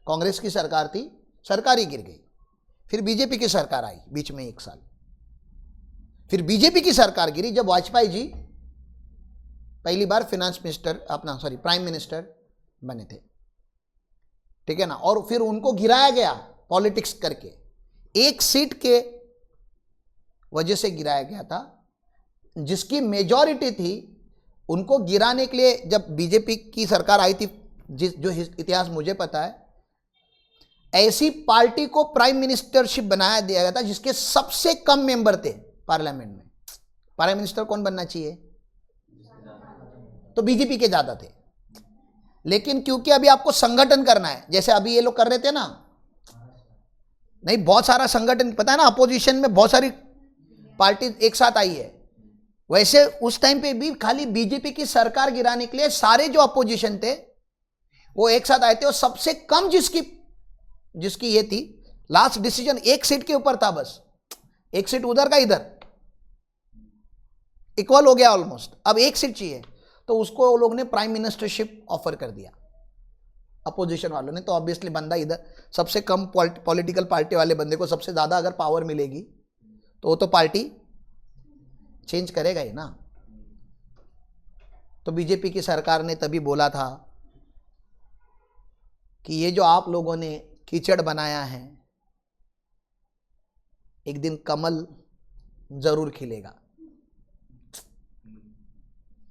कांग्रेस की सरकार थी, सरकार ही गिर गई। फिर बीजेपी की सरकार आई बीच में 1 साल, फिर बीजेपी की सरकार गिरी जब वाजपेयी जी पहली बार फाइनेंस मिनिस्टर प्राइम मिनिस्टर बने थे, ठीक है ना। और फिर उनको गिराया गया पॉलिटिक्स करके, 1 सीट के वजह से गिराया गया था, जिसकी मेजॉरिटी थी। उनको गिराने के लिए जब बीजेपी की सरकार आई थी, जो इतिहास मुझे पता है, ऐसी पार्टी को प्राइम मिनिस्टरशिप बनाया दिया गया था जिसके सबसे कम मेंबर थे पार्लियामेंट में। प्राइम मिनिस्टर कौन बनना चाहिए? तो बीजेपी के ज्यादा थे। लेकिन क्योंकि अभी आपको संगठन करना है, जैसे अभी ये लोग कर रहे थे ना, नहीं बहुत सारा संगठन, पता है ना, अपोजिशन में बहुत सारी पार्टी एक साथ आई है, वैसे उस टाइम पे भी खाली बीजेपी की सरकार गिराने के लिए सारे जो अपोजिशन थे वो एक साथ आए थे। और सबसे कम जिसकी ये थी, लास्ट डिसीजन 1 सीट के ऊपर था, बस 1 सीट उधर का इधर, इक्वल हो गया ऑलमोस्ट। अब 1 सीट चाहिए, तो उसको वो लोग ने प्राइम मिनिस्टरशिप ऑफर कर दिया अपोजिशन वालों ने। तो ऑब्वियसली बंदा इधर, सबसे कम पॉलिटिकल पार्टी वाले बंदे को सबसे ज्यादा अगर पावर मिलेगी तो वो तो पार्टी चेंज करेगा ही ना। तो बीजेपी की सरकार ने तभी बोला था कि ये जो आप लोगों ने कीचड़ बनाया है, एक दिन कमल जरूर खिलेगा।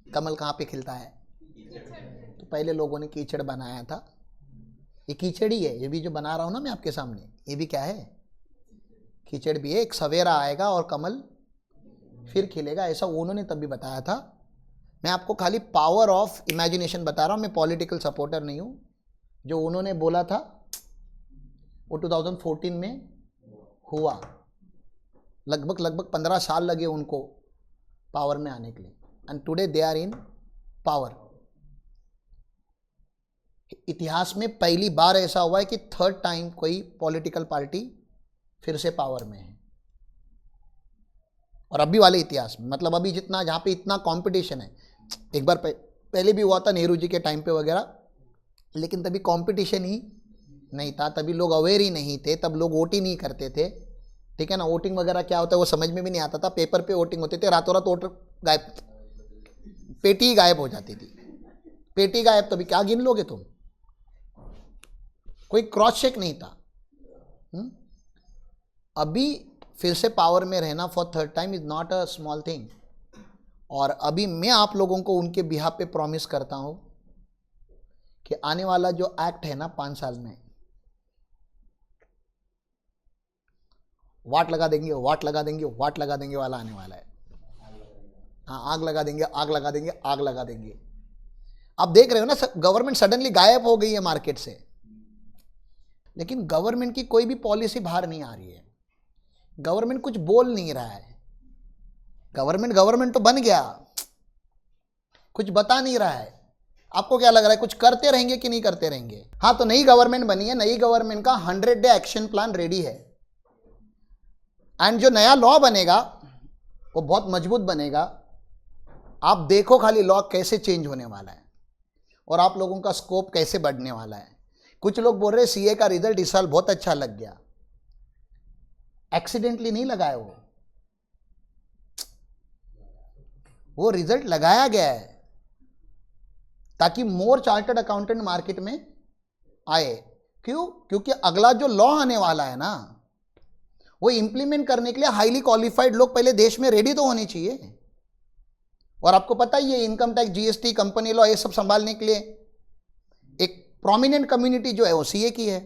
कमल कहाँ पे खिलता है? तो पहले लोगों ने कीचड़ बनाया था, ये कीचड़ ही है। ये भी जो बना रहा हूं ना मैं आपके सामने, ये भी क्या है? कीचड़ भी है। एक सवेरा आएगा और कमल फिर खिलेगा, ऐसा उन्होंने तभी बताया था। मैं आपको खाली पावर ऑफ इमेजिनेशन बता रहा हूं, मैं पॉलिटिकल सपोर्टर नहीं हूं। जो उन्होंने बोला था वो 2014 में हुआ। लगभग 15 साल लगे उनको पावर में आने के लिए, and today they are in power. इतिहास में पहली बार ऐसा हुआ है कि 3rd टाइम कोई पॉलिटिकल पार्टी फिर से पावर में है। और अभी वाले इतिहास में, मतलब अभी जितना, जहां पे इतना कंपटीशन है, एक बार पहले भी हुआ था नेहरू जी के टाइम पे वगैरह, लेकिन तभी कंपटीशन ही नहीं था, तभी लोग अवेयर ही नहीं थे, तब लोग वोट ही नहीं करते थे, ठीक है ना। वोटिंग वगैरह क्या होता है वो समझ में भी नहीं आता था। पेपर पे वोटिंग होते थे, रातों रात वोटर गायब, पेटी ही गायब हो जाती थी। पेटी गायब तो अभी क्या गिन लोगे तुम? कोई क्रॉस चेक नहीं था। अभी फिर से पावर में रहना for 3rd time is not a small thing. और अभी मैं आप लोगों को उनके बिहाफ पे प्रॉमिस करता हूं कि आने वाला जो एक्ट है ना 5 साल में, वाट लगा देंगे, वाट लगा देंगे, वाट लगा देंगे वाला आने वाला है। हाँ, आग लगा देंगे, आग लगा देंगे, आग लगा देंगे। आप देख रहे हो ना, गवर्नमेंट सडनली गायब हो गई है मार्केट से, लेकिन गवर्नमेंट की कोई भी पॉलिसी बाहर नहीं आ रही है। गवर्नमेंट कुछ बोल नहीं रहा है। गवर्नमेंट तो बन गया, कुछ बता नहीं रहा है। आपको क्या लग रहा है, कुछ करते रहेंगे कि नहीं करते रहेंगे? हाँ, तो नई गवर्नमेंट बनी है, नई गवर्नमेंट का 100 डे एक्शन प्लान रेडी है। एंड जो नया लॉ बनेगा वो बहुत मजबूत बनेगा। आप देखो खाली लॉ कैसे चेंज होने वाला है और आप लोगों का स्कोप कैसे बढ़ने वाला है। कुछ लोग बोल रहे सीए का रिजल्ट इस साल बहुत अच्छा लग गया। एक्सीडेंटली नहीं लगाया, वो रिजल्ट लगाया गया है ताकि मोर चार्टर्ड अकाउंटेंट मार्केट में आए। क्यों? क्योंकि अगला जो लॉ आने वाला है ना, वो इंप्लीमेंट करने के लिए हाईली क्वालिफाइड लोग पहले देश में रेडी तो होने चाहिए। और आपको पता ही है, income tax, GST, company law, ये सब संभालने के लिए एक प्रोमिनेंट कम्युनिटी जो है वो सीए की है।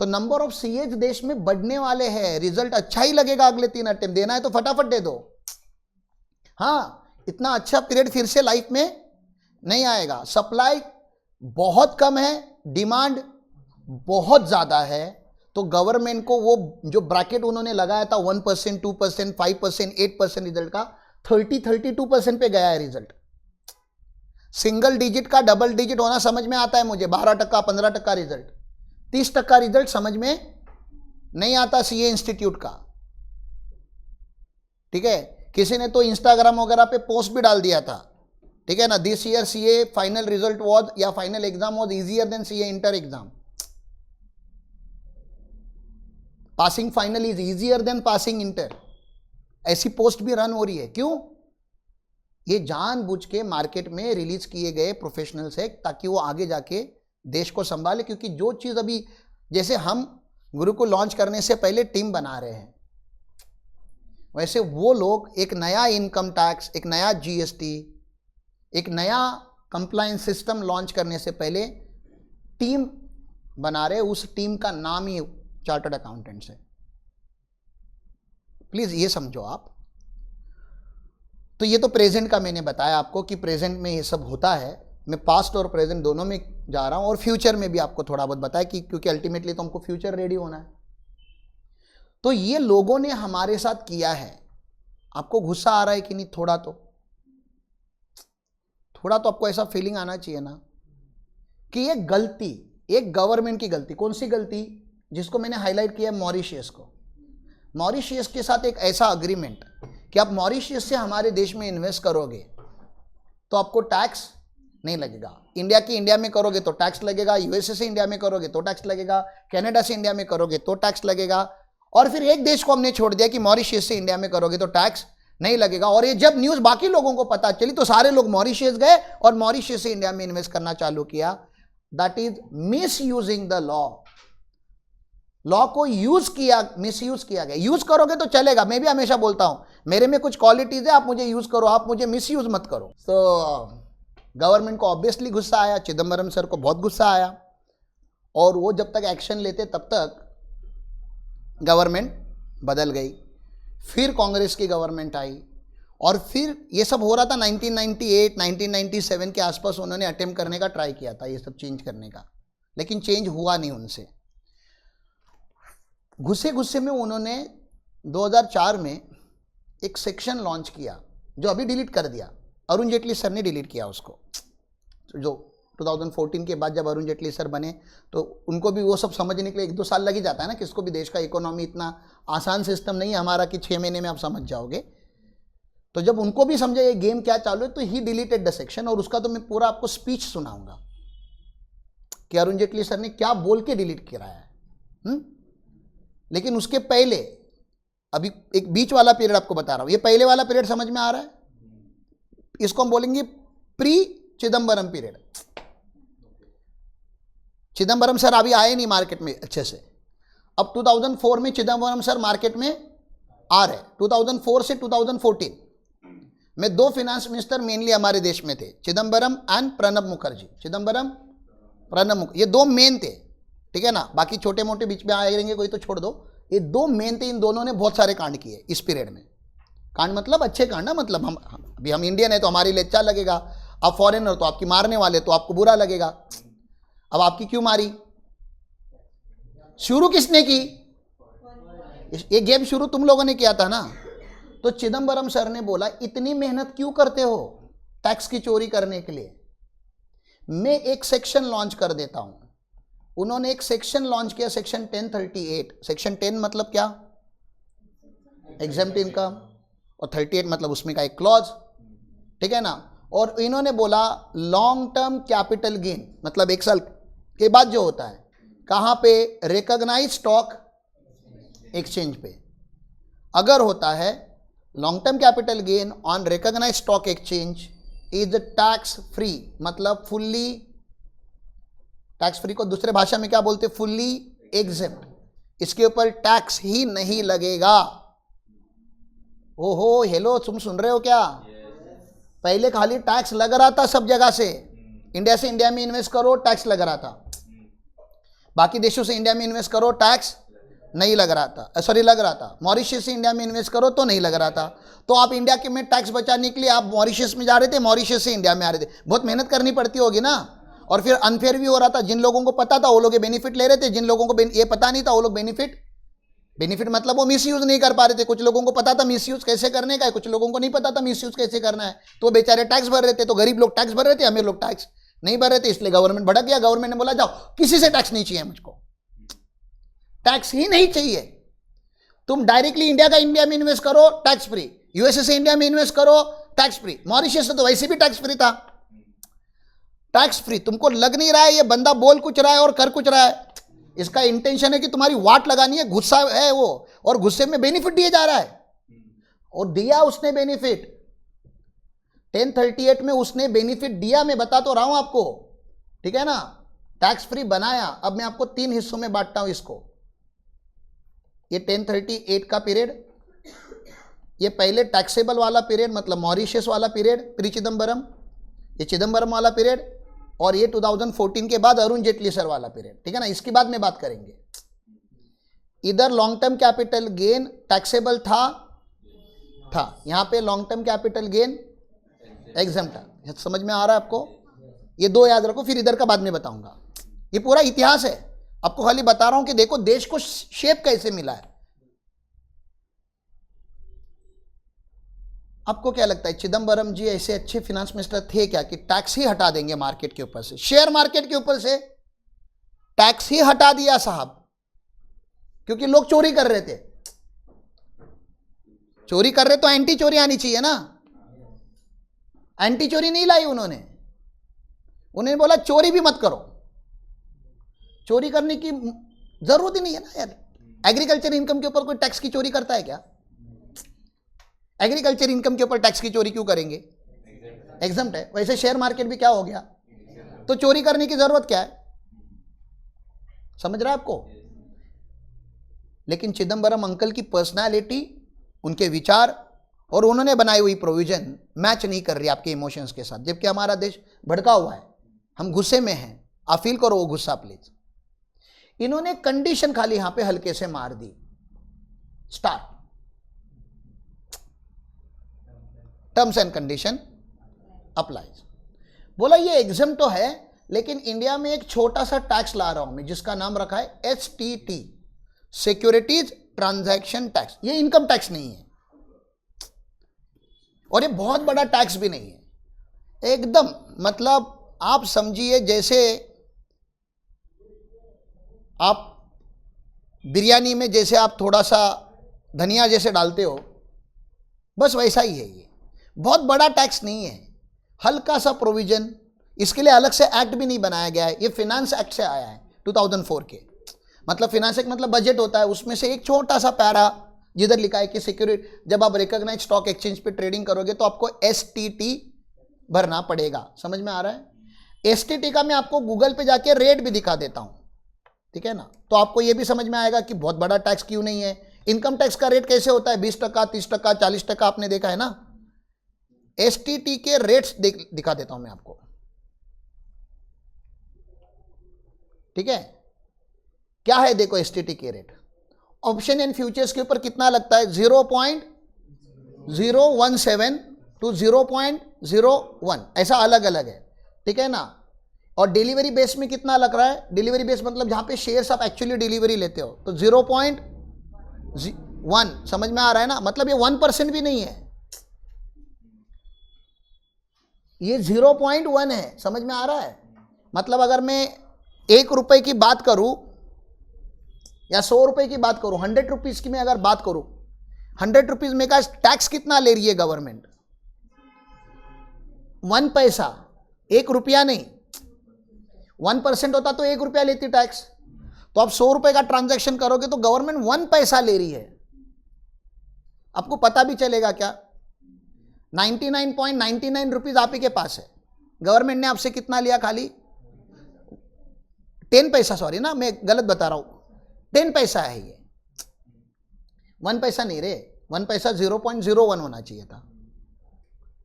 तो नंबर ऑफ सीए देश में बढ़ने वाले हैं। रिजल्ट अच्छा ही लगेगा अगले 3 अटेम्प्ट। देना है तो फटाफट दे दो। हाँ, इतना अच्छा पीरियड फिर से लाइफ में नहीं आएगा। सप्लाई बहुत कम है, डिमांड बहुत ज्यादा है। तो गवर्नमेंट को वो जो ब्रैकेट उन्होंने लगाया था 1%, 2%, 5%, 8% रिजल्ट का, 32% पे गया है रिजल्ट। सिंगल डिजिट का डबल डिजिट होना समझ में आता है मुझे, 12%, 15% रिजल्ट, 30% रिजल्ट समझ में नहीं आता सीए इंस्टीट्यूट का, ठीक है। किसी ने तो इंस्टाग्राम वगैरह पे पोस्ट भी डाल दिया था, ठीक है ना, this year CA final result was या final exam was easier than CA inter exam, passing final is easier than passing inter, ऐसी पोस्ट भी रन हो रही है। क्यों? ये जानबूझ के मार्केट में रिलीज किए गए प्रोफेशनल्स है ताकि वो आगे जाके देश को संभाले। क्योंकि जो चीज अभी जैसे हम गुरु को लॉन्च करने से पहले टीम बना रहे हैं, वैसे वो लोग एक नया इनकम टैक्स, एक नया जीएसटी, एक नया कंप्लायंस सिस्टम लॉन्च करने से पहले टीम बना रहे। उस टीम का नाम ही चार्टर्ड अकाउंटेंट्स है। प्लीज ये समझो आप। तो ये तो प्रेजेंट का मैंने बताया आपको कि प्रेजेंट में ये सब होता है। मैं पास्ट और प्रेजेंट दोनों में जा रहा हूं और फ्यूचर में भी आपको थोड़ा बहुत बताया कि क्योंकि अल्टीमेटली तो हमको फ्यूचर रेडी होना है। तो ये लोगों ने हमारे साथ किया है। आपको गुस्सा आ रहा है कि नहीं? थोड़ा तो आपको ऐसा फीलिंग आना चाहिए ना कि ये गलती एक गवर्नमेंट की गलती। कौन सी गलती? जिसको मैंने हाईलाइट किया मॉरिशियस को। मॉरिशियस के साथ एक ऐसा अग्रीमेंट कि आप मॉरिशियस से हमारे देश में इन्वेस्ट करोगे तो आपको टैक्स नहीं लगेगा। इंडिया में करोगे तो टैक्स लगेगा, यूएसए से इंडिया में करोगे तो टैक्स लगेगा, कनाडा से इंडिया में करोगे तो टैक्स लगेगा। और फिर एक देश को हमने छोड़ दिया कि मॉरिशियस से इंडिया में करोगे तो टैक्स नहीं लगेगा। और ये जब न्यूज बाकी लोगों को पता चली तो सारे लोग मॉरिशियस गए और मॉरिशियस से इंडिया में इन्वेस्ट करना चालू किया। That is miss using the law को मिस यूज किया गया। यूज करोगे तो चलेगा। मैं भी हमेशा बोलता हूं मेरे में कुछ क्वालिटीज है, आप मुझे यूज करो, आप मुझे मिस यूज मत करो। तो गवर्नमेंट को ऑब्वियसली गुस्सा आया, चिदम्बरम सर को बहुत गुस्सा आया और वो जब तक एक्शन लेते तब तक गवर्नमेंट बदल गई। फिर कांग्रेस की गवर्नमेंट आई और फिर ये सब हो रहा था 1998 1997 के आसपास। उन्होंने अटेम्प्ट करने का ट्राई किया था ये सब चेंज करने का, लेकिन चेंज हुआ नहीं उनसे। गुस्से में उन्होंने 2004 में एक सेक्शन लॉन्च किया जो अभी डिलीट कर दिया। अरुण जेटली सर ने डिलीट किया उसको। जो 2014 के बाद जब अरुण जेटली सर बने तो उनको भी वो सब समझने के लिए 1-2 साल लग ही जाता है ना। किसको भी देश का इकोनॉमी इतना आसान सिस्टम नहीं है हमारा कि 6 महीने में आप समझ जाओगे। तो जब उनको भी समझा ये गेम क्या चालू है तो ही डिलीटेड द सेक्शन। और उसका तो मैं पूरा आपको स्पीच सुनाऊंगा कि अरुण जेटली सर ने क्या बोल के डिलीट किया है। लेकिन उसके पहले अभी एक बीच वाला पीरियड आपको बता रहा हूं। ये पहले वाला पीरियड समझ में आ रहा है? इसको हम बोलेंगे pre Chidambaram period. Chidambaram sir अभी आए नहीं मार्केट में अच्छे से। अब 2004 में चिदम्बरम सर मार्केट में आ रहे। 2004 से 2014 में 2 फाइनेंस मिनिस्टर मेनली हमारे देश में थे, चिदम्बरम एंड प्रणब मुखर्जी। चिदम्बरम, प्रणब मुखर्जी, ये 2 मेन थे, ठीक है ना। बाकी छोटे मोटे बीच में आए रहेंगे कोई तो छोड़ दो। ये 2 मेन थे। इन दोनों ने बहुत सारे कांड किए इस पीरियड में। कांड मतलब अच्छे कांड ना, मतलब हम इंडियन है तो हमारे लिए अच्छा लगेगा। आप फॉरेनर तो आपकी मारने वाले तो आपको बुरा लगेगा। अब आपकी क्यों मारी? शुरू किसने की? ये गेम शुरू तुम लोगों ने किया था ना। तो चिदम्बरम सर ने बोला इतनी मेहनत क्यों करते हो टैक्स की चोरी करने के लिए, मैं एक सेक्शन लॉन्च कर देता हूं। उन्होंने एक सेक्शन लॉन्च किया, सेक्शन 1038। सेक्शन 10 मतलब क्या? एग्जेम्प्ट इनकम, और 38 मतलब उसमें का एक क्लॉज, ठीक है ना। और इन्होंने बोला लॉन्ग टर्म कैपिटल गेन, मतलब 1 साल के बाद जो होता है, कहां पे? रिकॉग्नाइज स्टॉक एक्सचेंज पे अगर होता है long term capital gain on recognise stock exchange is tax free. मतलब फुल्ली टैक्स फ्री को दूसरे भाषा में क्या बोलते? Fully exempt. इसके ऊपर टैक्स ही नहीं लगेगा। ओहो हेलो, तुम सुन रहे हो क्या? पहले खाली टैक्स लग रहा था सब जगह से। इंडिया से इंडिया में इन्वेस्ट करो टैक्स लग रहा था, बाकी देशों से इंडिया में इन्वेस्ट करो टैक्स नहीं लग रहा था, सॉरी लग रहा था। मॉरिशस से इंडिया में इन्वेस्ट करो तो नहीं लग रहा था। तो आप इंडिया के में टैक्स बचाने के लिए आप मॉरिशस में जा रहे थे, मॉरिशस से इंडिया में आ रहे थे। बहुत मेहनत करनी पड़ती होगी ना। और फिर अनफेयर भी हो रहा था। जिन लोगों को पता था वो लोग बेनिफिट ले रहे थे, जिन लोगों को ये पता नहीं था वो लोग बेनिफिट मतलब वो मिसयूज नहीं कर पा रहे थे। कुछ लोगों को पता था मिसयूज कैसे करने का है, कुछ लोगों को नहीं पता था मिसयूज कैसे करना है। तो बेचारे टैक्स भर रहे थे। तो गरीब लोग टैक्स भर रहे थे, अमीर लोग टैक्स नहीं भर रहे थे। इसलिए गवर्नमेंट भड़क गया। गवर्नमेंट ने बोला जाओ किसी से टैक्स नहीं चाहिए मुझको। टैक्स ही नहीं चाहिए। तुम डायरेक्टली इंडिया का इंडिया में इन्वेस्ट करो टैक्स फ्री, यूएसए से इंडिया में इन्वेस्ट करो टैक्स फ्री, मॉरिशस से तो वैसे भी टैक्स फ्री था, टैक्स फ्री। तुमको लग नहीं रहा है ये बंदा बोल कुछ रहा है और कर कुछ रहा है, इसका इंटेंशन है कि तुम्हारी वाट लगानी है, गुस्सा है वो, और गुस्से में बेनिफिट दिया जा रहा है, और दिया उसने बेनिफिट 1038 में उसने बेनिफिट दिया, मैं बता तो रहा हूं आपको, ठीक है ना, टैक्स फ्री बनाया। अब मैं आपको 3 हिस्सों में बांटता हूं इसको। ये 1038 का पीरियड, ये पहले टैक्सेबल वाला पीरियड मतलब मॉरिशस वाला पीरियड प्री चिदम्बरम, ये चिदम्बरम वाला पीरियड, और ये 2014 के बाद अरुण जेटली सर वाला पीरियड, ठीक है ना, इसकी बाद में बात करेंगे। इधर long term capital gain taxable था, यहां पे long term capital gain exempt था। समझ में आ रहा है आपको? ये 2 याद रखो, फिर इधर का बाद में बताऊंगा। ये पूरा इतिहास है, आपको खाली बता रहा हूं कि देखो देश को शेप कैसे मिला है। आपको क्या लगता है चिदम्बरम जी ऐसे अच्छे फिनेंस मिनिस्टर थे क्या कि टैक्स ही हटा देंगे मार्केट के ऊपर से, शेयर मार्केट के ऊपर से टैक्स ही हटा दिया साहब, क्योंकि लोग चोरी कर रहे थे। चोरी कर रहे तो एंटी चोरी आनी चाहिए ना, एंटी चोरी नहीं लाई उन्होंने बोला चोरी भी मत करो, चोरी करने की जरूरत ही नहीं है ना यार। एग्रीकल्चर इनकम के ऊपर कोई टैक्स की चोरी करता है क्या? एग्रीकल्चर इनकम के ऊपर टैक्स की चोरी क्यों करेंगे? एग्जम्प्ट है। वैसे शेयर मार्केट भी क्या हो गया, तो चोरी करने की जरूरत क्या है? समझ रहा है आपको? लेकिन चिदम्बरम अंकल की पर्सनालिटी, उनके विचार और उन्होंने बनाई हुई प्रोविजन मैच नहीं कर रही आपके इमोशंस के साथ, जबकि हमारा देश भड़का हुआ है, हम गुस्से में हैं। आप फील करो वो गुस्सा प्लीज। इन्होंने कंडीशन खाली यहां पे हल्के से मार दी, start terms and condition applies. बोला ये एग्जाम तो है, लेकिन इंडिया में एक छोटा सा टैक्स ला रहा हूं मैं, जिसका नाम रखा है STT, सिक्योरिटीज ट्रांजैक्शन टैक्स। ये इनकम टैक्स नहीं है और ये बहुत बड़ा टैक्स भी नहीं है, एकदम मतलब आप समझिए जैसे आप बिरयानी में जैसे आप थोड़ा सा धनिया जैसे डालते हो, बस वैसा ही है। ये बहुत बड़ा टैक्स नहीं है, हल्का सा प्रोविजन, इसके लिए अलग से एक्ट भी नहीं बनाया गया है। ये फिनेंस एक्ट से आया है 2004 के, मतलब फिनेंस एक्ट मतलब बजट होता है, उसमें से एक छोटा सा पैरा जिधर लिखा है कि सिक्योरिटी, जब आप रिकॉग्नाइज्ड स्टॉक एक्सचेंज पे ट्रेडिंग करोगे तो आपको STT भरना पड़ेगा। समझ में आ रहा है? STT का मैं आपको गूगल पे जाके रेट भी दिखा देता हूं, ठीक है ना, तो आपको ये भी समझ में आएगा कि बहुत बड़ा टैक्स क्यों नहीं है। इनकम टैक्स का रेट कैसे होता है, 20%, 30%, 40%, आपने देखा है ना। STT के रेट्स दिखा देता हूं मैं आपको, ठीक है, क्या है देखो STT के रेट। ऑप्शन एंड फ्यूचर्स के ऊपर कितना लगता है, 0.017 to 0.01, ऐसा अलग अलग है, ठीक है ना। और डिलीवरी बेस में कितना लग रहा है, डिलीवरी बेस मतलब जहां पे शेयर्स आप एक्चुअली डिलीवरी लेते हो, तो 0.1, समझ में आ रहा है ना, मतलब ये 1% भी नहीं है, ये 0.1 है। समझ में आ रहा है? मतलब अगर मैं 1 रुपए की बात करूं या 100 रुपए की बात करूं, 100 रुपीज की मैं अगर बात करूं, 100 रुपीज में का टैक्स कितना ले रही है गवर्नमेंट, 1 पैसा, 1 रुपया नहीं, 1% होता तो 1 रुपया लेती टैक्स। तो आप 100 रुपए का ट्रांजैक्शन करोगे तो गवर्नमेंट 1 पैसा ले रही है। आपको पता भी चलेगा क्या, 99.99 रुपीज आप ही के पास है, गवर्नमेंट ने आपसे कितना लिया, खाली 10 पैसा, सॉरी ना मैं गलत बता रहा हूं, 10 पैसा है ये, 1 पैसा नहीं रे, 1 पैसा 0.01 होना चाहिए था।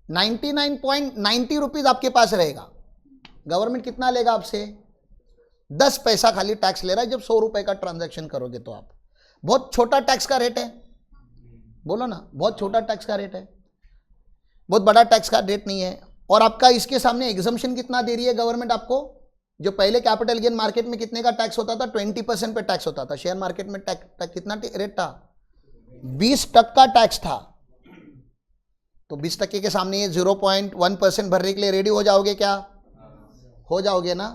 99.90 रुपीज आपके पास रहेगा, गवर्नमेंट कितना लेगा आपसे, 10 पैसा खाली टैक्स ले रहा है जब 100 रुपए का ट्रांजैक्शन करोगे तो आप। बहुत छोटा टैक्स का रेट है, बोलो ना, बहुत छोटा टैक्स का रेट है, बहुत बड़ा टैक्स का रेट नहीं है। और आपका इसके सामने एग्जम्पशन कितना दे रही है गवर्नमेंट आपको, जो पहले कैपिटल गेन मार्केट में कितने का टैक्स होता था, 20% पे टैक्स होता था, शेयर मार्केट में कितना रेट था, 20% टैक्स था। तो 20% के सामने ये 0.1% भरने के लिए रेडी हो जाओगे क्या, हो जाओगे ना।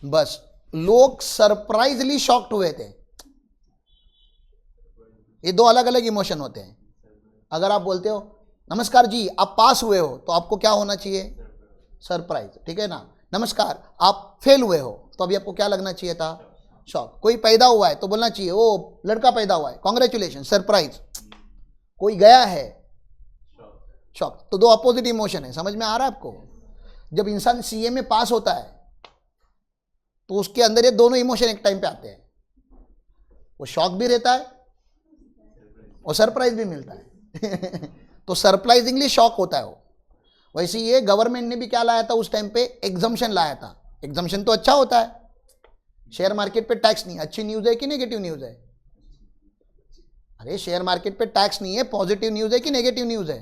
बस लोग सरप्राइजली शॉक्ड हुए थे, ये दो अलग अलग इमोशन होते हैं। अगर आप बोलते हो नमस्कार जी आप पास हुए हो तो आपको क्या होना चाहिए? सरप्राइज, ठीक है ना। नमस्कार आप फेल हुए हो तो अभी आपको क्या लगना चाहिए था? शॉक। कोई पैदा हुआ है तो बोलना चाहिए ओ लड़का पैदा हुआ है, कॉन्ग्रेचुलेशन, सरप्राइज। कोई गया है, शॉक। तो दो अपोजिट इमोशन है, समझ में आ रहा है आपको? जब इंसान सीए में पास होता है तो उसके अंदर ये दोनों इमोशन एक टाइम पे आते हैं, वो शॉक भी रहता है और सरप्राइज भी मिलता है तो सरप्राइजिंगली शॉक होता है वो। वैसे ये गवर्नमेंट ने भी क्या लाया था उस टाइम पे? एग्जम्पशन लाया था। एग्जम्पशन तो अच्छा होता है, शेयर मार्केट पे टैक्स नहीं। अच्छी न्यूज है कि नेगेटिव न्यूज है? अरे शेयर मार्केट पे टैक्स नहीं है, पॉजिटिव न्यूज है कि नेगेटिव न्यूज है?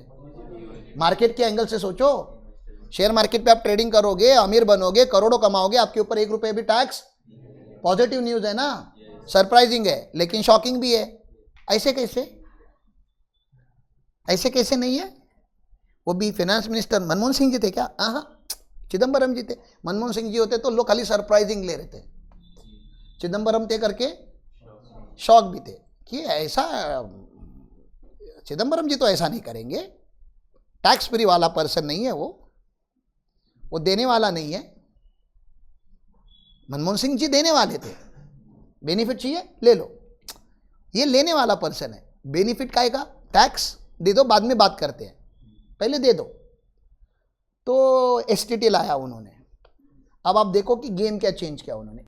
मार्केट के एंगल से सोचो। शेयर मार्केट पे आप ट्रेडिंग करोगे, अमीर बनोगे, करोड़ों कमाओगे, आपके ऊपर 1 रुपये भी टैक्स, पॉजिटिव न्यूज है ना, सरप्राइजिंग है, लेकिन शॉकिंग भी है। ऐसे कैसे? ऐसे कैसे नहीं है? वो भी फाइनेंस मिनिस्टर मनमोहन सिंह जी थे क्या? हाँ, चिदम्बरम जी थे। मनमोहन सिंह जी होते तो लोग खाली सरप्राइजिंग ले रहे थे, चिदम्बरम थे करके शॉक भी थे कि ऐसा, चिदम्बरम जी तो ऐसा नहीं करेंगे, टैक्स फ्री वाला पर्सन नहीं है वो देने वाला नहीं है। मनमोहन सिंह जी देने वाले थे, बेनिफिट चाहिए ले लो, ये लेने वाला पर्सन है। बेनिफिट का आएगा, टैक्स दे दो, बाद में बात करते हैं, पहले दे दो। तो एसटीटी लाया उन्होंने। अब आप देखो कि गेम क्या चेंज किया उन्होंने।